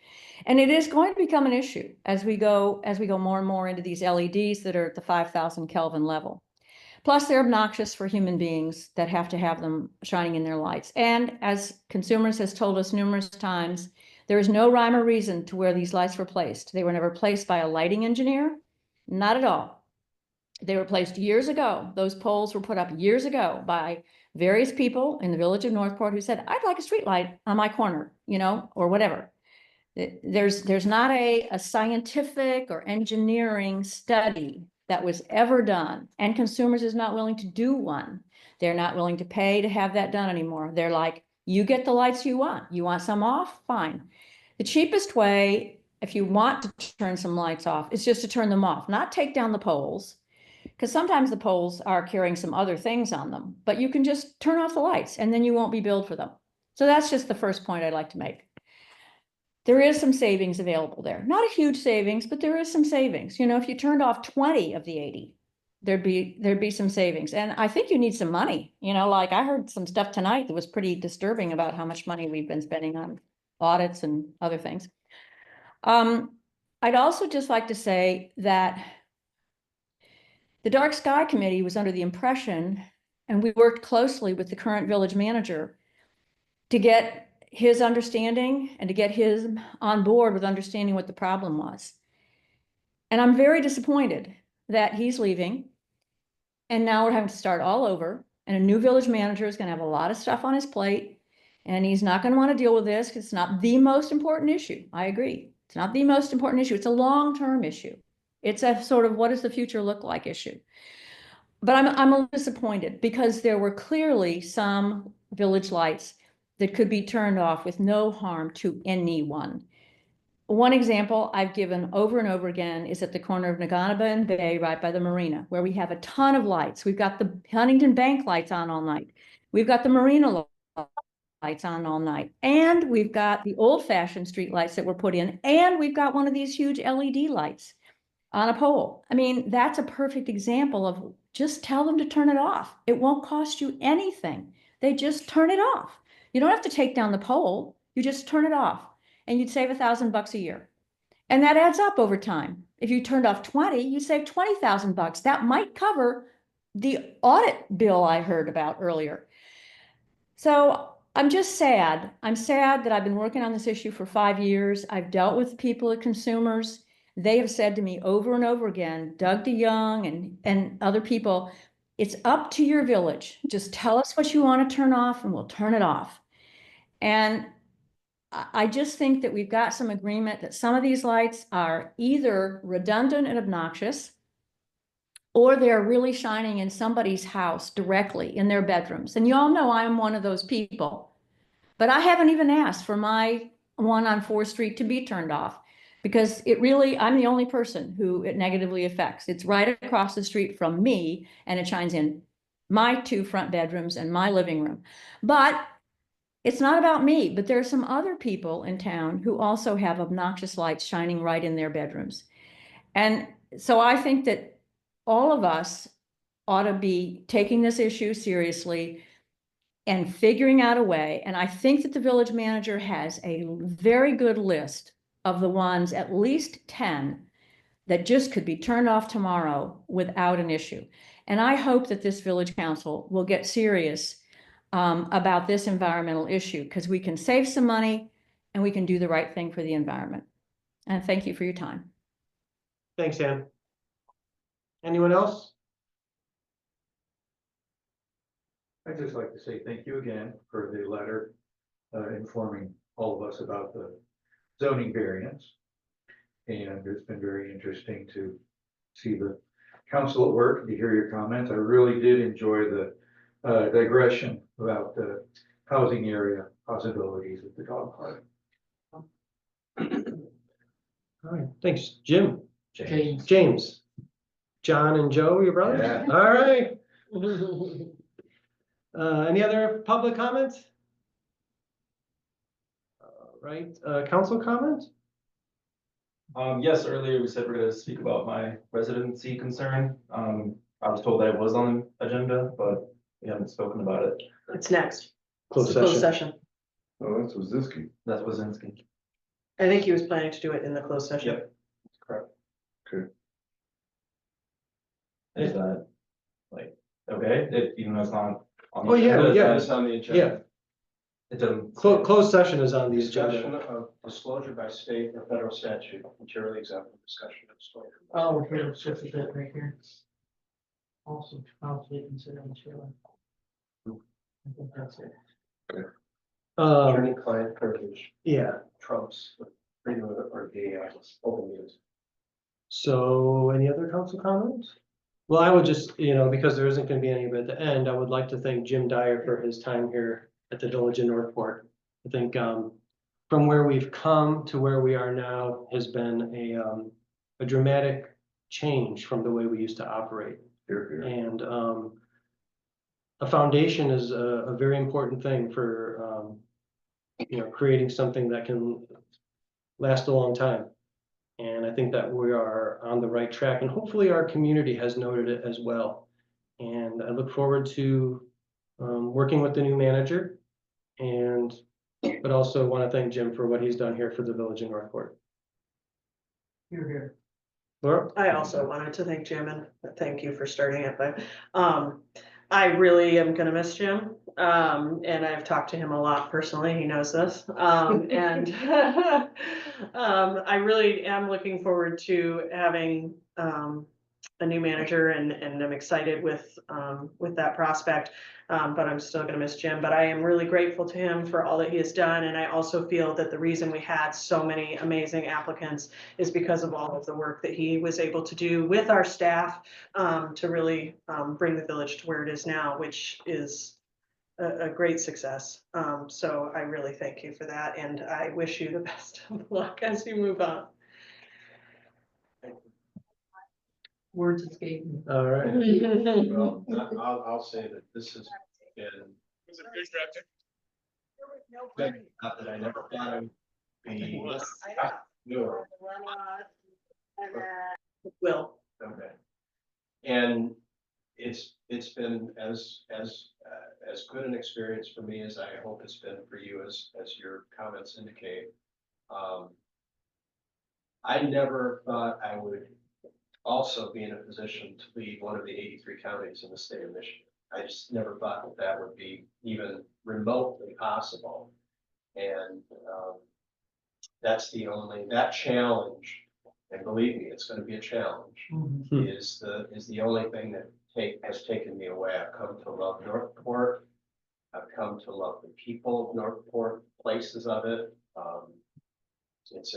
And it is going to become an issue as we go more and more into these LEDs that are at the 5,000 Kelvin level. Plus, they're obnoxious for human beings that have to have them shining in their lights. And as consumers has told us numerous times, there is no rhyme or reason to where these lights were placed. They were never placed by a lighting engineer, not at all. They were placed years ago. Those poles were put up years ago by various people in the village of Northport who said, I'd like a street light on my corner, you know, or whatever. There's not a scientific or engineering study that was ever done, and consumers is not willing to do one. They're not willing to pay to have that done anymore. They're like, you get the lights you want. You want some off? Fine. The cheapest way, if you want to turn some lights off, is just to turn them off, not take down the poles, because sometimes the poles are carrying some other things on them, but you can just turn off the lights and then you won't be billed for them. So that's just the first point I'd like to make. There is some savings available there. Not a huge savings, but there is some savings. You know, if you turned off 20 of the 80, there'd be some savings. And I think you need some money. You know, like I heard some stuff tonight that was pretty disturbing about how much money we've been spending on audits and other things. I'd also just like to say that the Dark Sky Committee was under the impression, and we worked closely with the current village manager to get his understanding and to get his on board with understanding what the problem was. And I'm very disappointed that he's leaving. And now we're having to start all over. And a new village manager is going to have a lot of stuff on his plate. And he's not going to want to deal with this because it's not the most important issue. I agree. It's not the most important issue. It's a long-term issue. It's a sort of what does the future look like issue. But I'm a little disappointed because there were clearly some village lights that could be turned off with no harm to anyone. One example I've given over and over again is at the corner of Naganaba and Bay, right by the marina, where we have a ton of lights. We've got the Huntington Bank lights on all night. We've got the marina lights on all night. And we've got the old-fashioned street lights that were put in. And we've got one of these huge LED lights on a pole. I mean, that's a perfect example of just tell them to turn it off. It won't cost you anything. They just turn it off. You don't have to take down the pole. You just turn it off and you'd save $1,000 a year. And that adds up over time. If you turned off 20, you save $20,000. That might cover the audit bill I heard about earlier. So I'm just sad. I'm sad that I've been working on this issue for 5 years. I've dealt with people at consumers. They have said to me over and over again, Doug DeYoung and other people, it's up to your village. Just tell us what you want to turn off and we'll turn it off. And I just think that we've got some agreement that some of these lights are either redundant and obnoxious, or they're really shining in somebody's house directly in their bedrooms. And you all know I'm one of those people, but I haven't even asked for my one on 4th Street to be turned off because I'm the only person who it negatively affects. It's right across the street from me and it shines in my 2 front bedrooms and my living room. But it's not about me, but there are some other people in town who also have obnoxious lights shining right in their bedrooms. And so I think that all of us ought to be taking this issue seriously and figuring out a way. And I think that the village manager has a very good list of the ones, at least 10, that just could be turned off tomorrow without an issue. And I hope that this village council will get serious about this environmental issue because we can save some money and we can do the right thing for the environment. And thank you for your time. Thanks, Ann. Anyone else? I'd just like to say thank you again for the letter informing all of us about the zoning variance. And it's been very interesting to see the council at work, to hear your comments. I really did enjoy the digression about the housing area possibilities at the dog park. All right, thanks, Jim. James. James. John and Joe, your brothers? Yeah. All right. Any other public comments? right, council comment? Yes, earlier we said we're gonna speak about my residency concern. I was told that it was on the agenda, but we haven't spoken about it. It's next. Closed It's a closed session. session. Oh, that's Wazinski. That was Zinsky. I think he was planning to do it in the closed session. Yep, correct. Okay. Is that, like, okay, even though it's not on the Oh, yeah, agenda, yeah. It's on the Yeah, agenda. it doesn't. closed session is on the Discussion agenda. of disclosure by state or federal statute, materially exempt from discussion of disclosure. Oh, here, it's just a bit right here. Also, probably consider material. I think that's it. Attorney-client privilege Yeah, trumps freedom of or the open meetings. so any other council comments? Well, I would just, because there isn't gonna be any at the end, I would like to thank Jim Dyer for his time here at the Village of Northport. I think, from where we've come to where we are now has been a dramatic change from the way we used to operate. Here, here. And, a foundation is a very important thing for, creating something that can last a long time. And I think that we are on the right track, and hopefully our community has noted it as well. And I look forward to working with the new manager, but also want to thank Jim for what he's done here for the Village of Northport. Here. Laura? I also wanted to thank Jim and thank you for starting it, but I really am gonna miss Jim. And I've talked to him a lot personally, he knows this. And I really am looking forward to having a new manager and I'm excited with that prospect. But I'm still gonna miss Jim, but I am really grateful to him for all that he has done. And I also feel that the reason we had so many amazing applicants is because of all of the work that he was able to do with our staff to really bring the village to where it is now, which is a great success. So I really thank you for that, and I wish you the best of luck as you move on. Words escaping. All right. Well, I'll say that this has been. Not that I never thought I'd be. Newer. Will. Okay. And it's been as good an experience for me as I hope it's been for you as your comments indicate. I never thought I would also be in a position to lead one of the 83 counties in the state of Michigan. I just never thought that that would be even remotely possible. And that's that challenge, and believe me, it's going to be a challenge, is the only thing that has taken me away. I've come to love Northport. I've come to love the people of Northport, places of it. It's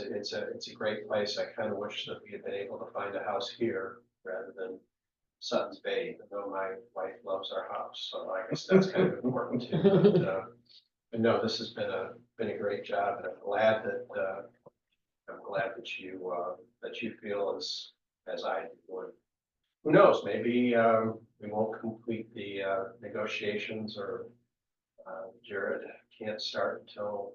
a great place. I kind of wish that we had been able to find a house here rather than Sutton's Bay, even though my wife loves our house. So I guess that's kind of important too. But no, this has been a great job, and I'm glad that you feel as I do. And who knows? Maybe we won't complete the negotiations, or Jared can't start until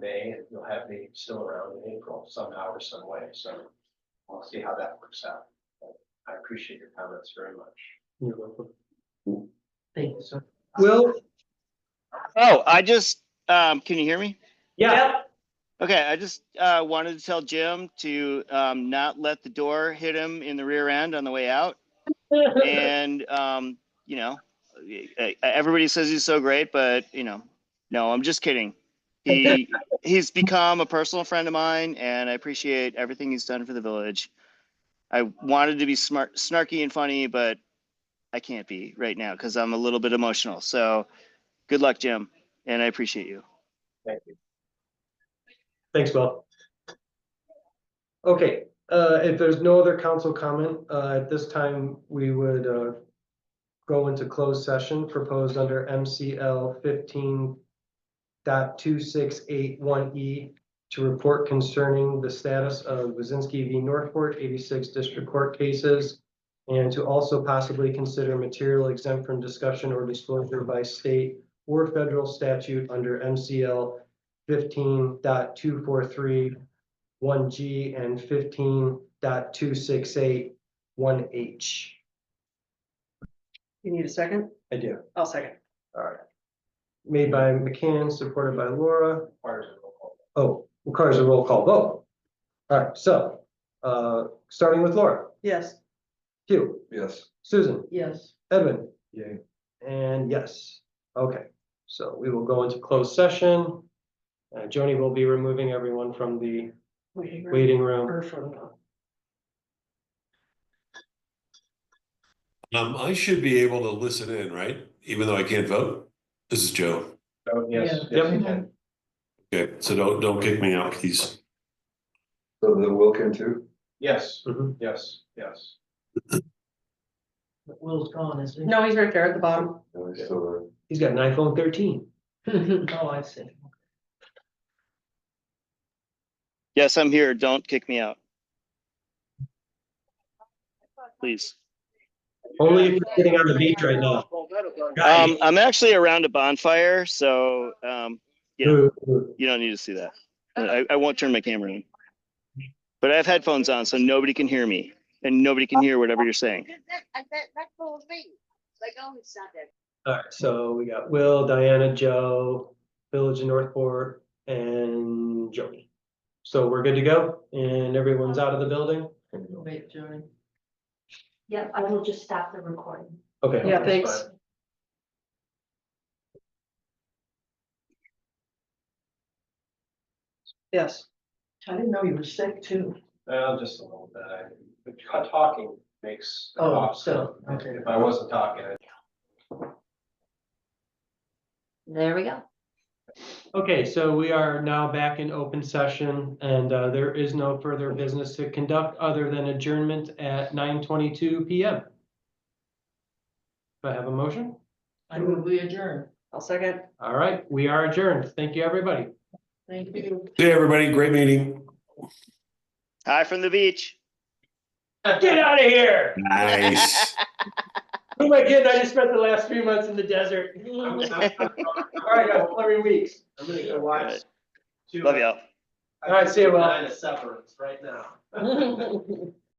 May, and you'll have me still around in April somehow or some way. So we'll see how that works out. But I appreciate your comments very much. You're welcome. Thank you, sir. Will? Oh, I just, can you hear me? Yeah. Okay, I just wanted to tell Jim to not let the door hit him in the rear end on the way out. And, everybody says he's so great, but, no, I'm just kidding. He's become a personal friend of mine, and I appreciate everything he's done for the village. I wanted to be snarky and funny, but I can't be right now because I'm a little bit emotional. So good luck, Jim, and I appreciate you. Thank you. Thanks, Will. Okay, if there's no other council comment, at this time, we would go into closed session proposed under MCL 15.2681E to report concerning the status of Wazinski v. Northport 86 District Court cases, and to also possibly consider material exempt from discussion or disclosure by state or federal statute under MCL 15.243.1G and 15.268.1H. You need a second? I do. I'll second. All right. Made by McCann, supported by Laura. Oh, requires a roll call vote. All right, so, starting with Laura, Yes. Hugh, Yes. Susan, Yes. Edwin, Yay. and yes. Okay, so we will go into closed session. Joni will be removing everyone from the waiting room. Or from I should be able to listen in, right? Even though I can't vote? This is Joe. Oh, yes, Yeah. yes, you can. Okay, so don't kick me out, please. So the Wilkin too? Yes, Mhm. yes, yes. Will's gone, isn't he? No, he's right there at the bottom. No, he's still there. He's got an iPhone 13. Oh, I see. Yes, I'm here. Don't kick me out. Please. Only if you're sitting on the beach right now. I'm actually around a bonfire, so, you don't need to see that. I won't turn my camera on. But I have headphones on, so nobody can hear me and nobody can hear whatever you're saying. All right, so we got Will, Diana, Joe, Village of Northport, and Joni. So we're good to go and everyone's out of the building? Wait, Joni. Yep, I will just stop the recording. Okay. Yeah, thanks. Yes. I didn't know you were sick too. Well, just a little bit. The talking makes the Oh, cough. so, okay. If I wasn't talking, There we go. Okay, so we are now back in open session and there is no further business to conduct other than adjournment at 9:22 PM. Do I have a motion? I move we adjourn. I'll second. All right, we are adjourned. Thank you, everybody. Thank you. Hey, everybody, great meeting. Hi from the beach. Get out of here! Nice. Who am I kidding? I just spent the last 3 months in the desert. All right, guys, 3 weeks. I'm gonna go watch. Love y'all. All right, see you, Will. Nine of Severance right now.